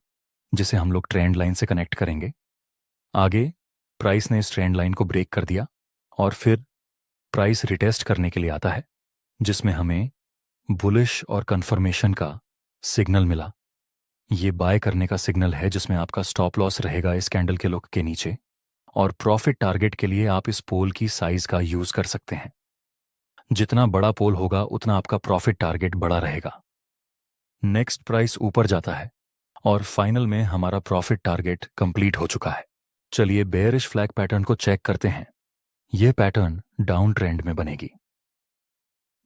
जिसे हम लोग ट्रेंड लाइन से कनेक्ट करेंगे। आगे प्राइस ने इस ट्रेंड लाइन को ब्रेक कर दिया और फिर प्राइस रिटेस्ट करने के लिए आता है जिसमें हमें बुलिश और कंफर्मेशन का सिग्नल मिला। ये बाय करने का सिग्नल है जिसमें आपका स्टॉप लॉस रहेगा इस कैंडल के लुक के नीचे और प्रॉफिट टारगेट के लिए आप इस पोल की साइज का यूज कर सकते हैं। जितना बड़ा पोल होगा उतना आपका प्रॉफिट टारगेट बड़ा रहेगा। नेक्स्ट प्राइस ऊपर जाता है और फाइनल में हमारा प्रॉफिट टारगेट कंप्लीट हो चुका है। चलिए बेयरिश फ्लैग पैटर्न को चेक करते हैं। यह पैटर्न डाउन ट्रेंड में बनेगी।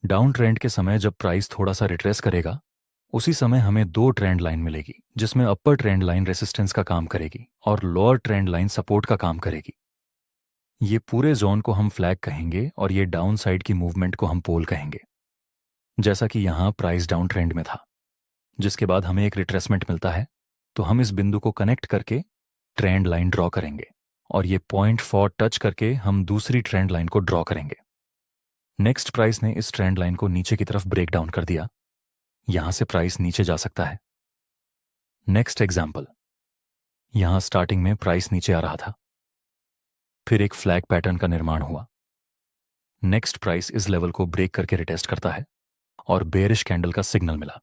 डाउन ट्रेंड के समय जब प्राइस थोड़ा सा रिट्रेस करेगा उसी समय हमें 2 ट्रेंड लाइन मिलेगी जिसमें अपर ट्रेंड लाइन रेसिस्टेंस का काम करेगी और लोअर ट्रेंड लाइन सपोर्ट का काम करेगी। ये पूरे जोन को हम फ्लैग कहेंगे और ये डाउन साइड की मूवमेंट को हम पोल कहेंगे। जैसा कि यहां प्राइस डाउन ट्रेंड में था, जिसके बाद हमें एक रिट्रेसमेंट मिलता है, तो हम इस बिंदु को कनेक्ट करके ट्रेंड लाइन ड्रॉ करेंगे और ये पॉइंट 4 टच करके हम दूसरी ट्रेंड लाइन को ड्रॉ करेंगे। नेक्स्ट प्राइस ने इस ट्रेंड लाइन को नीचे की तरफ ब्रेक डाउन कर दिया। यहां से प्राइस नीचे जा सकता है। नेक्स्ट एग्जाम्पल, यहां स्टार्टिंग में प्राइस नीचे आ रहा था, फिर एक फ्लैग पैटर्न का निर्माण हुआ। नेक्स्ट प्राइस इस लेवल को ब्रेक करके रिटेस्ट करता है और बेयरिश कैंडल का सिग्नल मिला।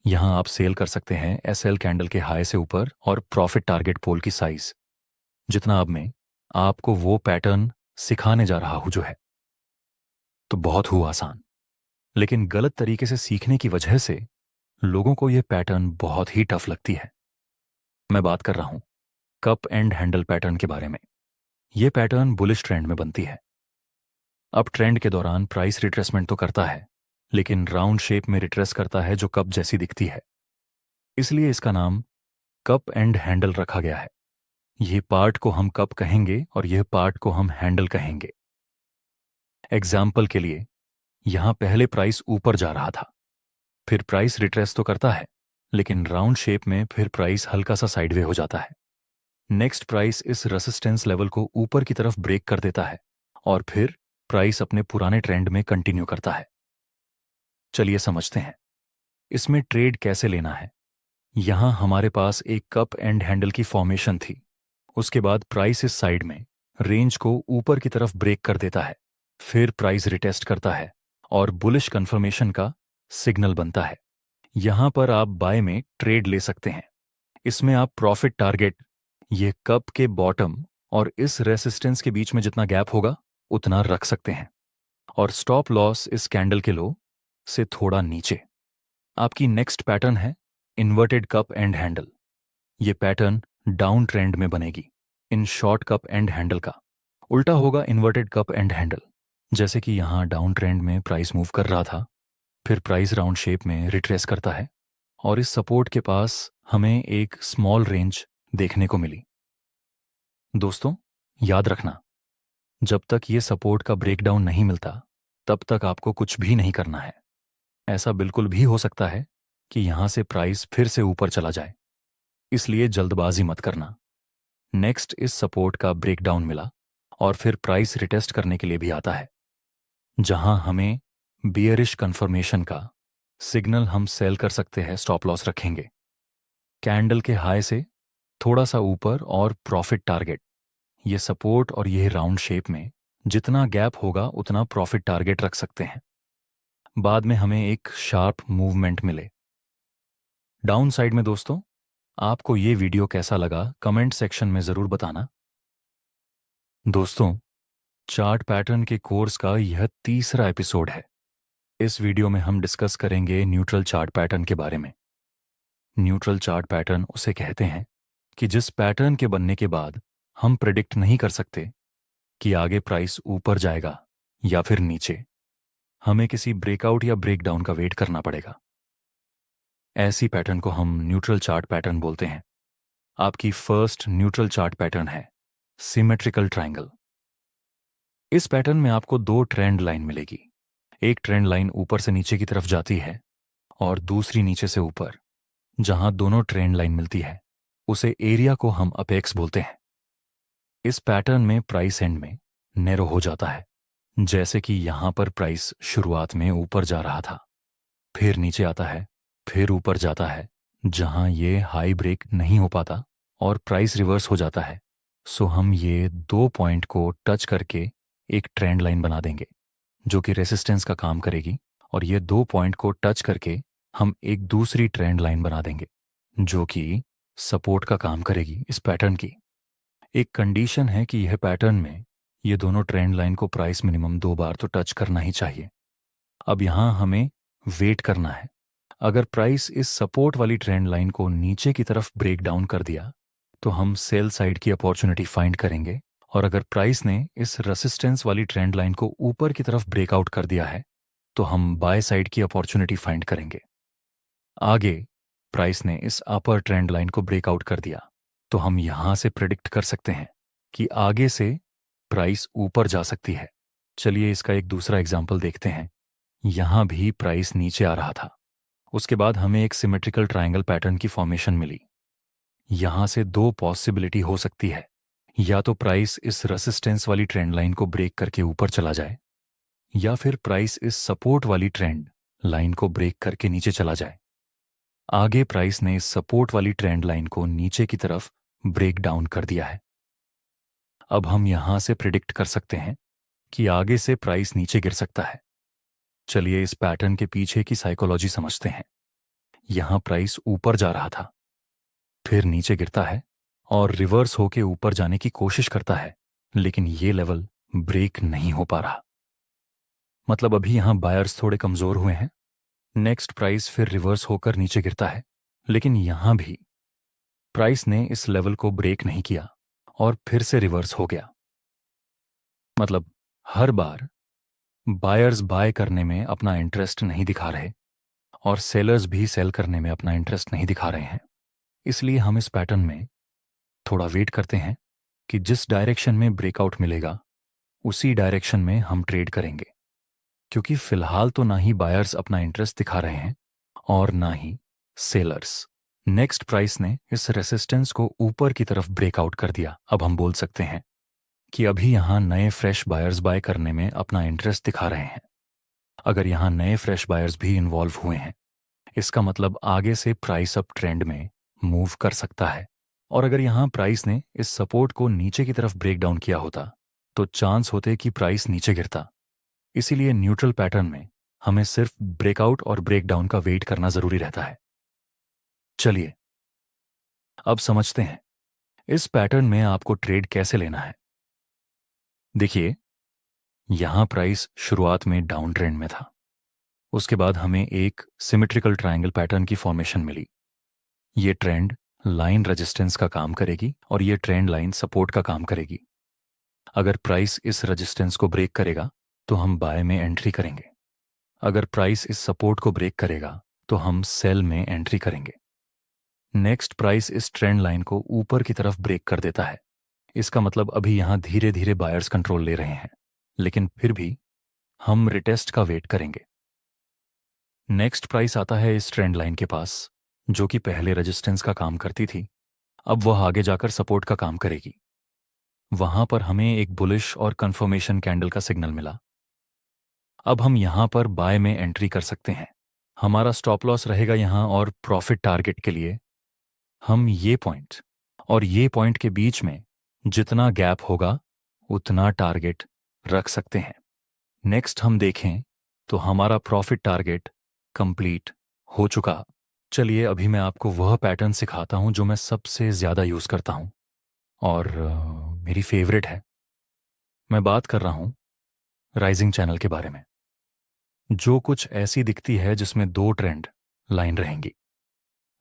यहां आप सेल कर सकते हैं एसएल कैंडल के हाई से ऊपर और प्रॉफिट टारगेट पोल की साइज जितना। अब मैं आपको वो पैटर्न सिखाने जा रहा हूं जो है तो बहुत हुआ आसान, लेकिन गलत तरीके से सीखने की वजह से लोगों को यह पैटर्न बहुत ही टफ लगती है। मैं बात कर रहा हूं कप एंड हैंडल पैटर्न के बारे में। यह पैटर्न बुलिश ट्रेंड में बनती है। अब ट्रेंड के दौरान प्राइस रिट्रेसमेंट तो करता है, लेकिन राउंड शेप में रिट्रेस करता है जो कप जैसी दिखती है, इसलिए इसका नाम कप एंड हैंडल रखा गया है। यह पार्ट को हम कप कहेंगे और यह पार्ट को हम हैंडल कहेंगे। एग्जाम्पल के लिए, यहां पहले प्राइस ऊपर जा रहा था, फिर प्राइस रिट्रेस तो करता है, लेकिन राउंड शेप में फिर प्राइस हल्का सा साइडवे हो जाता है। नेक्स्ट प्राइस इस रेसिस्टेंस लेवल को ऊपर की तरफ ब्रेक कर देता है और फिर प्राइस अपने पुराने ट्रेंड में कंटिन्यू करता है। चलिए समझते हैं इसमें ट्रेड कैसे लेना है। यहां हमारे पास एक कप एंड हैंडल की फॉर्मेशन थी। उसके बाद प्राइस इस साइड में रेंज को ऊपर की तरफ ब्रेक कर देता है, फिर प्राइस रिटेस्ट करता है और बुलिश कंफर्मेशन का सिग्नल बनता है। यहां पर आप बाय में ट्रेड ले सकते हैं। इसमें आप प्रॉफिट टारगेट ये कप के बॉटम और इस रेसिस्टेंस के बीच में जितना गैप होगा उतना रख सकते हैं, और स्टॉप लॉस इस कैंडल के लो से थोड़ा नीचे। आपकी नेक्स्ट पैटर्न है इन्वर्टेड कप एंड हैंडल। ये पैटर्न डाउन ट्रेंड में बनेगी। In short cup and handle का उल्टा होगा इन्वर्टेड कप एंड हैंडल। जैसे कि यहाँ डाउन ट्रेंड में प्राइस मूव कर रहा था, फिर प्राइस राउंड शेप में रिट्रेस करता है, और इस सपोर्ट के पास हमें एक स्मॉल रेंज देखने को मिली। दोस्तों, याद रखना, जब तक ये सपोर्ट का ब्रेकडाउन नहीं मिलता तब तक आपको कुछ भी नहीं करना है। ऐसा बिल्कुल भी हो सकता है कि यहां से प्राइस फिर से ऊपर चला जाए, इसलिए जल्दबाजी मत करना। नेक्स्ट इस सपोर्ट का ब्रेकडाउन मिला और फिर प्राइस रिटेस्ट करने के लिए भी आता है, जहां हमें बियरिश कंफर्मेशन का सिग्नल हम सेल कर सकते हैं, स्टॉप लॉस रखेंगे। कैंडल के हाई से थोड़ा सा ऊपर और प्रॉफिट टारगेट। ये सपोर्ट और ये राउंड शेप में जितना गैप होगा उतना प्रॉफिट टारगेट रख सकते हैं। बाद में हमें एक शार्प मूवमेंट मिले डाउन साइड में। दोस्तों, आपको ये वीडियो कैसा लगा कमेंट सेक्शन में ज़रूर बताना। दोस्तों, चार्ट पैटर्न के कोर्स का यह तीसरा एपिसोड है। इस वीडियो में हम डिस्कस करेंगे न्यूट्रल चार्ट पैटर्न के बारे में। न्यूट्रल चार्ट पैटर्न उसे कहते हैं कि जिस पैटर्न के बनने के बाद हम प्रेडिक्ट नहीं कर सकते कि आगे प्राइस ऊपर जाएगा या फिर नीचे। हमें किसी ब्रेकआउट या ब्रेकडाउन का वेट करना पड़ेगा। ऐसी पैटर्न को हम न्यूट्रल चार्ट पैटर्न बोलते हैं। आपकी फर्स्ट न्यूट्रल चार्ट पैटर्न है सिमेट्रिकल ट्रायंगल। इस पैटर्न में आपको दो ट्रेंड लाइन मिलेगी। एक ट्रेंड लाइन ऊपर से नीचे की तरफ जाती है और दूसरी नीचे से ऊपर। जहां दोनों ट्रेंड लाइन मिलती है उसे एरिया को हम अपेक्स बोलते हैं। इस पैटर्न में प्राइस एंड में नैरो हो जाता है, जैसे कि यहां पर प्राइस शुरुआत में ऊपर जा रहा था, फिर नीचे आता है, फिर ऊपर जाता है, जहां ये हाई ब्रेक नहीं हो पाता और प्राइस रिवर्स हो जाता है। सो हम ये दो पॉइंट को टच करके एक ट्रेंड लाइन बना देंगे जो कि रेसिस्टेंस का काम करेगी, और ये दो पॉइंट को टच करके हम एक दूसरी ट्रेंड लाइन बना देंगे जो कि सपोर्ट का काम करेगी इस पैटर्न की। एक कंडीशन है कि यह पैटर्न में ये दोनों ट्रेंड लाइन को प्राइस मिनिमम 2 बार तो टच करना ही चाहिए। अब यहां हमें वेट करना है। अगर प्राइस इस सपोर्ट वाली ट्रेंड लाइन को नीचे की तरफ ब्रेक डाउन कर दिया तो हम सेल साइड की अपॉर्चुनिटी फाइंड करेंगे, और अगर प्राइस ने इस रेसिस्टेंस वाली ट्रेंड लाइन को ऊपर की तरफ ब्रेकआउट कर दिया है तो हम बाय साइड की अपॉर्चुनिटी फाइंड करेंगे। आगे प्राइस ने इस अपर ट्रेंड लाइन को ब्रेकआउट कर दिया तो हम यहां से प्रिडिक्ट कर सकते हैं कि आगे से प्राइस ऊपर जा सकती है। चलिए इसका एक दूसरा एग्जाम्पल देखते हैं। यहां भी प्राइस नीचे आ रहा था, उसके बाद हमें एक सिमेट्रिकल ट्रायंगल पैटर्न की फॉर्मेशन मिली। यहां से दो पॉसिबिलिटी हो सकती है, या तो प्राइस इस रेसिस्टेंस वाली ट्रेंड लाइन को ब्रेक करके ऊपर चला जाए, या फिर प्राइस इस सपोर्ट वाली ट्रेंड लाइन को ब्रेक करके नीचे चला जाए। आगे प्राइस ने इस सपोर्ट वाली ट्रेंड लाइन को नीचे की तरफ ब्रेक डाउन कर दिया है। अब हम यहां से प्रिडिक्ट कर सकते हैं कि आगे से प्राइस नीचे गिर सकता है। चलिए इस पैटर्न के पीछे की साइकोलॉजी समझते हैं। यहां प्राइस ऊपर जा रहा था, फिर नीचे गिरता है और रिवर्स होके ऊपर जाने की कोशिश करता है, लेकिन ये लेवल ब्रेक नहीं हो पा रहा। मतलब अभी यहां बायर्स थोड़े कमजोर हुए हैं। नेक्स्ट प्राइस फिर रिवर्स होकर नीचे गिरता है, लेकिन यहां भी प्राइस ने इस लेवल को ब्रेक नहीं किया और फिर से रिवर्स हो गया। मतलब हर बार बायर्स बाय करने में अपना इंटरेस्ट नहीं दिखा रहे और सेलर्स भी सेल करने में अपना इंटरेस्ट नहीं दिखा रहे हैं। इसलिए हम इस पैटर्न में थोड़ा वेट करते हैं कि जिस डायरेक्शन में ब्रेकआउट मिलेगा उसी डायरेक्शन में हम ट्रेड करेंगे, क्योंकि फिलहाल तो ना ही बायर्स अपना इंटरेस्ट दिखा रहे हैं और ना ही सेलर्स। नेक्स्ट प्राइस ने इस रेसिस्टेंस को ऊपर की तरफ ब्रेकआउट कर दिया। अब हम बोल सकते हैं कि अभी यहां नए फ्रेश बायर्स बाय करने में अपना इंटरेस्ट दिखा रहे हैं। अगर यहां नए फ्रेश बायर्स भी इन्वॉल्व हुए हैं, इसका मतलब आगे से प्राइस अप ट्रेंड में मूव कर सकता है। और अगर यहां प्राइस ने इस सपोर्ट को नीचे की तरफ ब्रेक डाउन किया होता तो चांस होते कि प्राइस नीचे गिरता। इसीलिए न्यूट्रल पैटर्न में हमें सिर्फ ब्रेकआउट और ब्रेकडाउन का वेट करना जरूरी रहता है। चलिए अब समझते हैं इस पैटर्न में आपको ट्रेड कैसे लेना है। देखिए, यहाँ प्राइस शुरुआत में डाउन ट्रेंड में था। उसके बाद हमें एक सिमेट्रिकल ट्रायंगल पैटर्न की फॉर्मेशन मिली। ये ट्रेंड लाइन रेजिस्टेंस का काम करेगी और ये ट्रेंड लाइन सपोर्ट का काम करेगी। अगर प्राइस इस रेजिस्टेंस को ब्रेक करेगा तो हम बाय में एंट्री करेंगे। अगर प्राइस इस सपोर्ट को ब्रेक करेगा तो हम सेल में एंट्री करेंगे। नेक्स्ट, प्राइस इस ट्रेंड लाइन को ऊपर की तरफ ब्रेक कर देता है। इसका मतलब अभी यहां धीरे धीरे बायर्स कंट्रोल ले रहे हैं, लेकिन फिर भी हम रिटेस्ट का वेट करेंगे। नेक्स्ट, प्राइस आता है इस ट्रेंड लाइन के पास, जो कि पहले रेजिस्टेंस का काम करती थी। अब वह आगे जाकर सपोर्ट का काम करेगी। वहां पर हमें एक बुलिश और कंफर्मेशन कैंडल का सिग्नल मिला। अब हम यहां पर बाय में एंट्री कर सकते हैं। हमारा स्टॉप लॉस रहेगा यहां, और प्रॉफिट टारगेट के लिए हम ये पॉइंट और ये पॉइंट के बीच में जितना गैप होगा उतना टारगेट रख सकते हैं। नेक्स्ट हम देखें तो हमारा प्रॉफिट टारगेट कंप्लीट हो चुका। चलिए अभी मैं आपको वह पैटर्न सिखाता हूं जो मैं सबसे ज़्यादा यूज़ करता हूं और मेरी फेवरेट है। मैं बात कर रहा हूं राइजिंग चैनल के बारे में, जो कुछ ऐसी दिखती है जिसमें दो ट्रेंड लाइन रहेंगी।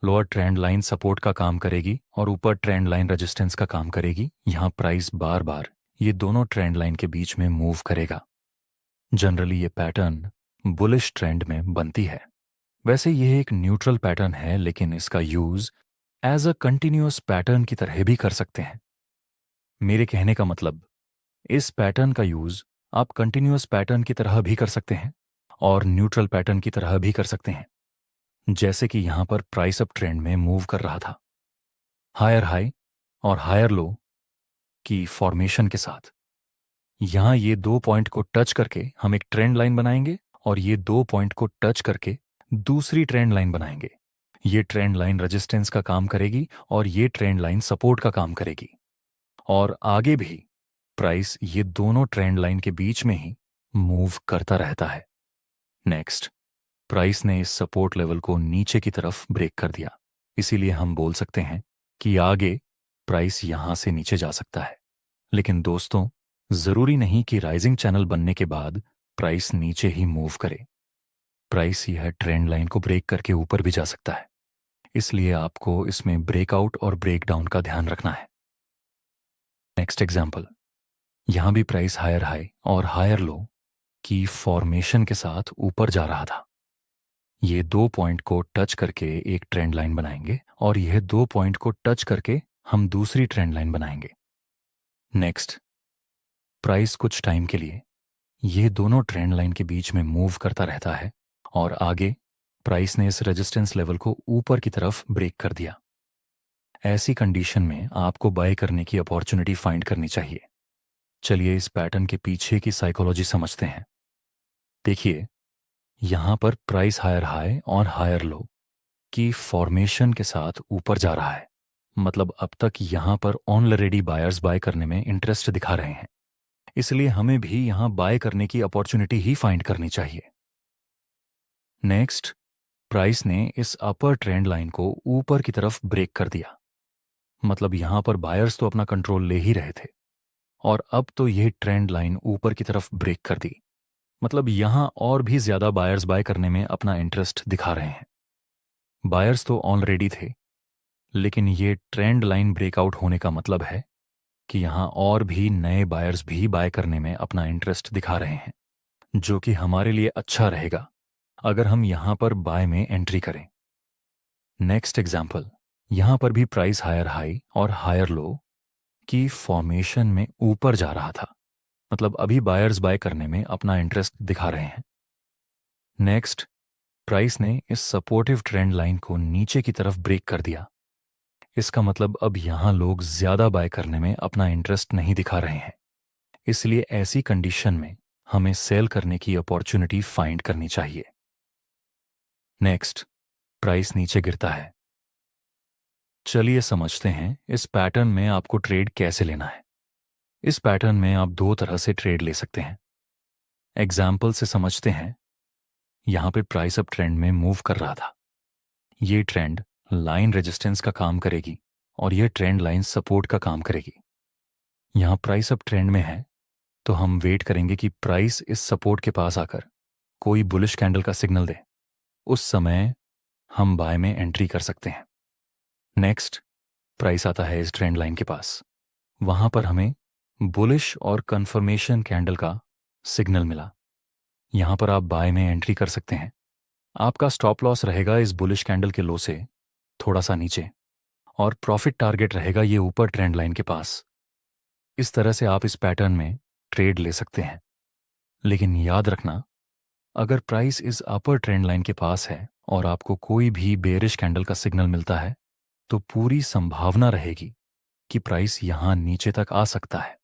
लोअर ट्रेंड लाइन सपोर्ट का काम करेगी और ऊपर ट्रेंड लाइन रेजिस्टेंस का काम करेगी। यहां प्राइस बार बार ये दोनों ट्रेंड लाइन के बीच में मूव करेगा। जनरली ये पैटर्न बुलिश ट्रेंड में बनती है। वैसे यह एक न्यूट्रल पैटर्न है, लेकिन इसका use as a continuous pattern की तरह भी कर सकते हैं। मेरे कहने का मतलब, इस पैटर्न का यूज आप कंटिन्यूअस पैटर्न की तरह भी कर सकते हैं और न्यूट्रल पैटर्न की तरह भी कर सकते हैं। जैसे कि यहां पर प्राइस अप ट्रेंड में मूव कर रहा था, हायर हाई और हायर लो की फॉर्मेशन के साथ। यहां ये दो पॉइंट को टच करके हम एक ट्रेंड लाइन बनाएंगे और ये दो पॉइंट को टच करके दूसरी ट्रेंड लाइन बनाएंगे। ये ट्रेंड लाइन रेजिस्टेंस का काम करेगी और ये ट्रेंड लाइन सपोर्ट का काम करेगी। और आगे भी प्राइस ये दोनों ट्रेंड लाइन के बीच में ही मूव करता रहता है। नेक्स्ट, प्राइस ने इस सपोर्ट लेवल को नीचे की तरफ ब्रेक कर दिया, इसीलिए हम बोल सकते हैं कि आगे प्राइस यहां से नीचे जा सकता है। लेकिन दोस्तों, जरूरी नहीं कि राइजिंग चैनल बनने के बाद प्राइस नीचे ही मूव करे। प्राइस यह ट्रेंड लाइन को ब्रेक करके ऊपर भी जा सकता है, इसलिए आपको इसमें ब्रेकआउट और ब्रेकडाउन का ध्यान रखना है। नेक्स्ट एग्जाम्पल, यहां भी प्राइस हायर हाई और हायर लो की फॉर्मेशन के साथ ऊपर जा रहा था। ये दो पॉइंट को टच करके एक ट्रेंड लाइन बनाएंगे और यह दो पॉइंट को टच करके हम दूसरी ट्रेंड लाइन बनाएंगे। नेक्स्ट, प्राइस कुछ टाइम के लिए ये दोनों ट्रेंड लाइन के बीच में मूव करता रहता है और आगे प्राइस ने इस रेजिस्टेंस लेवल को ऊपर की तरफ ब्रेक कर दिया। ऐसी कंडीशन में आपको बाय करने की अपॉर्चुनिटी फाइंड करनी चाहिए। चलिए इस पैटर्न के पीछे की साइकोलॉजी समझते हैं। देखिए, यहां पर प्राइस हायर हाई और हायर लो की फॉर्मेशन के साथ ऊपर जा रहा है। मतलब अब तक यहां पर ऑलरेडी बायर्स बाय करने में इंटरेस्ट दिखा रहे हैं, इसलिए हमें भी यहां बाय करने की अपॉर्चुनिटी ही फाइंड करनी चाहिए। नेक्स्ट, प्राइस ने इस अपर ट्रेंड लाइन को ऊपर की तरफ ब्रेक कर दिया। मतलब यहां पर बायर्स तो अपना कंट्रोल ले ही रहे थे और अब तो यह ट्रेंड लाइन ऊपर की तरफ ब्रेक कर दी। मतलब यहां और भी ज्यादा बायर्स बाय करने में अपना इंटरेस्ट दिखा रहे हैं। बायर्स तो ऑलरेडी थे, लेकिन ये ट्रेंड लाइन ब्रेकआउट होने का मतलब है कि यहां और भी नए बायर्स भी बाय करने में अपना इंटरेस्ट दिखा रहे हैं, जो कि हमारे लिए अच्छा रहेगा अगर हम यहां पर बाय में एंट्री करें। नेक्स्ट एग्जाम्पल, यहां पर भी प्राइस हायर हाई और हायर लो की फॉर्मेशन में ऊपर जा रहा था। मतलब अभी बायर्स बाय करने में अपना इंटरेस्ट दिखा रहे हैं। नेक्स्ट, प्राइस ने इस सपोर्टिव ट्रेंड लाइन को नीचे की तरफ ब्रेक कर दिया। इसका मतलब अब यहां लोग ज्यादा बाय करने में अपना इंटरेस्ट नहीं दिखा रहे हैं, इसलिए ऐसी कंडीशन में हमें सेल करने की अपॉर्चुनिटी फाइंड करनी चाहिए। नेक्स्ट, प्राइस नीचे गिरता है। चलिए समझते हैं इस पैटर्न में आपको ट्रेड कैसे लेना है। इस पैटर्न में आप दो तरह से ट्रेड ले सकते हैं। एग्जाम्पल से समझते हैं। यहां पे प्राइस अप ट्रेंड में मूव कर रहा था। ये ट्रेंड लाइन रेजिस्टेंस का काम करेगी और यह ट्रेंड लाइन सपोर्ट का काम करेगी। यहां प्राइस अप ट्रेंड में है तो हम वेट करेंगे कि प्राइस इस सपोर्ट के पास आकर कोई बुलिश कैंडल का सिग्नल दे। उस समय हम बाय में एंट्री कर सकते हैं। नेक्स्ट, प्राइस आता है इस ट्रेंड लाइन के पास। वहां पर हमें बुलिश और कंफर्मेशन कैंडल का सिग्नल मिला। यहां पर आप बाय में एंट्री कर सकते हैं। आपका स्टॉप लॉस रहेगा इस बुलिश कैंडल के लो से थोड़ा सा नीचे, और प्रॉफिट टारगेट रहेगा ये ऊपर ट्रेंड लाइन के पास। इस तरह से आप इस पैटर्न में ट्रेड ले सकते हैं। लेकिन याद रखना, अगर प्राइस इस अपर ट्रेंड लाइन के पास है और आपको कोई भी बेरिश कैंडल का सिग्नल मिलता है, तो पूरी संभावना रहेगी कि प्राइस यहां नीचे तक आ सकता है।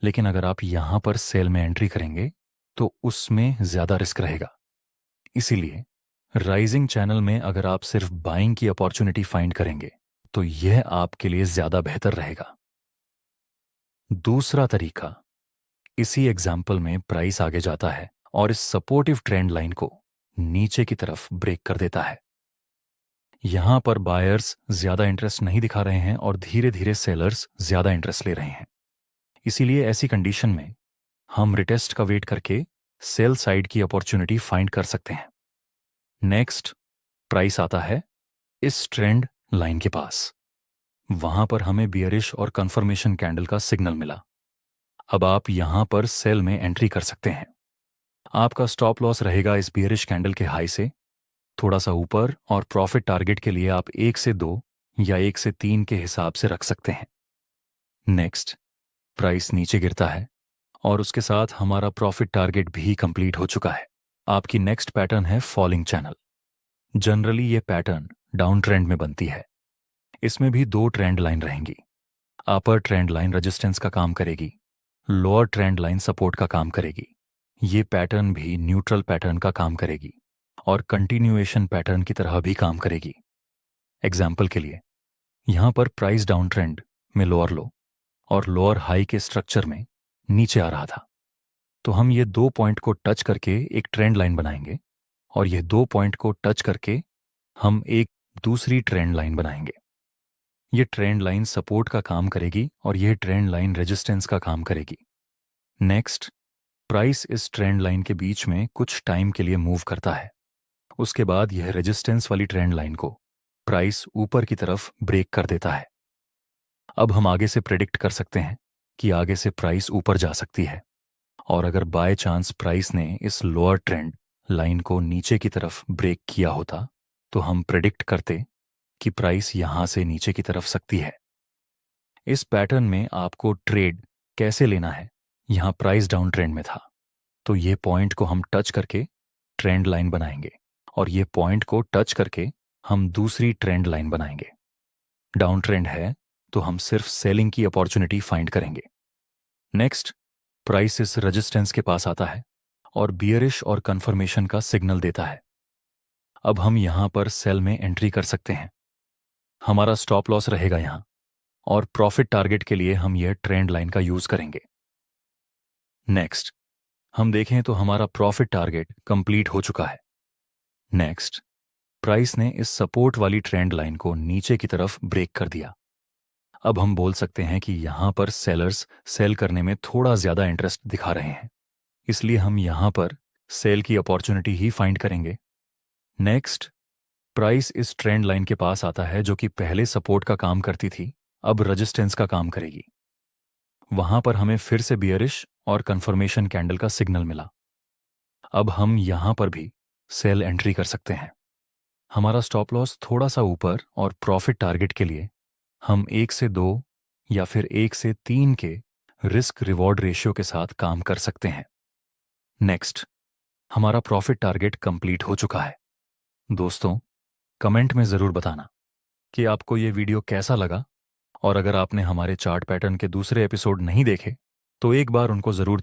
लेकिन अगर आप यहां पर सेल में एंट्री करेंगे तो उसमें ज्यादा रिस्क रहेगा। इसीलिए राइजिंग चैनल में अगर आप सिर्फ बाइंग की अपॉर्चुनिटी फाइंड करेंगे तो यह आपके लिए ज्यादा बेहतर रहेगा। दूसरा तरीका, इसी एग्जाम्पल में प्राइस आगे जाता है और इस सपोर्टिव ट्रेंड लाइन को नीचे की तरफ ब्रेक कर देता है। यहां पर बायर्स ज्यादा इंटरेस्ट नहीं दिखा रहे हैं और धीरे धीरे सेलर्स ज्यादा इंटरेस्ट ले रहे हैं। इसीलिए ऐसी कंडीशन में हम रिटेस्ट का वेट करके सेल साइड की अपॉर्चुनिटी फाइंड कर सकते हैं। नेक्स्ट, प्राइस आता है इस ट्रेंड लाइन के पास। वहां पर हमें बियरिश और कंफर्मेशन कैंडल का सिग्नल मिला। अब आप यहां पर सेल में एंट्री कर सकते हैं। आपका स्टॉप लॉस रहेगा इस बियरिश कैंडल के हाई से थोड़ा सा ऊपर, और प्रॉफिट टारगेट के लिए आप 1 से 2 या 1 से 3 के हिसाब से रख सकते हैं। नेक्स्ट, प्राइस नीचे गिरता है और उसके साथ हमारा प्रॉफिट टारगेट भी कंप्लीट हो चुका है। आपकी नेक्स्ट पैटर्न है फॉलिंग चैनल। जनरली ये पैटर्न डाउन ट्रेंड में बनती है। इसमें भी 2 ट्रेंड लाइन रहेंगी। अपर ट्रेंड लाइन रेजिस्टेंस का काम करेगी, लोअर ट्रेंड लाइन सपोर्ट का काम करेगी। ये पैटर्न भी न्यूट्रल पैटर्न का काम करेगी और कंटिन्यूएशन पैटर्न की तरह भी काम करेगी। एग्जाम्पल के लिए, यहां पर प्राइस डाउन ट्रेंड में लोअर लो और लोअर हाई के स्ट्रक्चर में नीचे आ रहा था, तो हम ये 2 पॉइंट को टच करके एक ट्रेंड लाइन बनाएंगे और ये 2 पॉइंट को टच करके हम एक दूसरी ट्रेंड लाइन बनाएंगे। ये ट्रेंड लाइन सपोर्ट का काम करेगी और यह ट्रेंड लाइन रेजिस्टेंस का काम करेगी। नेक्स्ट, प्राइस इस ट्रेंड लाइन के बीच में कुछ टाइम के लिए मूव करता है। उसके बाद यह रेजिस्टेंस वाली ट्रेंड लाइन को प्राइस ऊपर की तरफ ब्रेक कर देता है। अब हम आगे से प्रेडिक्ट कर सकते हैं कि आगे से प्राइस ऊपर जा सकती है, और अगर बाय चांस प्राइस ने इस लोअर ट्रेंड लाइन को नीचे की तरफ ब्रेक किया होता तो हम प्रेडिक्ट करते कि प्राइस यहां से नीचे की तरफ सकती है। इस पैटर्न में आपको ट्रेड कैसे लेना है, यहां प्राइस डाउन ट्रेंड में था तो ये पॉइंट को हम टच करके ट्रेंड लाइन बनाएंगे और ये पॉइंट को टच करके हम दूसरी ट्रेंड लाइन बनाएंगे। डाउन ट्रेंड है तो हम सिर्फ सेलिंग की अपॉर्चुनिटी फाइंड करेंगे। नेक्स्ट, प्राइस इस रेजिस्टेंस के पास आता है और बियरिश और कंफर्मेशन का सिग्नल देता है। अब हम यहां पर सेल में एंट्री कर सकते हैं। हमारा स्टॉप लॉस रहेगा यहां और प्रॉफिट टारगेट के लिए हम यह ट्रेंड लाइन का यूज करेंगे। नेक्स्ट, हम देखें तो हमारा प्रॉफिट टारगेट कंप्लीट हो चुका है। नेक्स्ट, प्राइस ने इस सपोर्ट वाली ट्रेंड लाइन को नीचे की तरफ ब्रेक कर दिया। अब हम बोल सकते हैं कि यहां पर सेलर्स सेल करने में थोड़ा ज्यादा इंटरेस्ट दिखा रहे हैं, इसलिए हम यहां पर सेल की अपॉर्चुनिटी ही फाइंड करेंगे। नेक्स्ट, प्राइस इस ट्रेंड लाइन के पास आता है जो कि पहले सपोर्ट का काम करती थी, अब रेजिस्टेंस का काम करेगी। वहां पर हमें फिर से बियरिश और कंफर्मेशन कैंडल का सिग्नल मिला। अब हम यहां पर भी सेल एंट्री कर सकते हैं। हमारा स्टॉप लॉस थोड़ा सा ऊपर और प्रॉफिट टारगेट के लिए हम 1 से 2 या फिर 1 से 3 के रिस्क रिवॉर्ड रेशियो के साथ काम कर सकते हैं। नेक्स्ट, हमारा प्रॉफिट टारगेट कंप्लीट हो चुका है। दोस्तों, कमेंट में जरूर बताना कि आपको ये वीडियो कैसा लगा, और अगर आपने हमारे चार्ट पैटर्न के दूसरे एपिसोड नहीं देखे तो एक बार उनको जरूर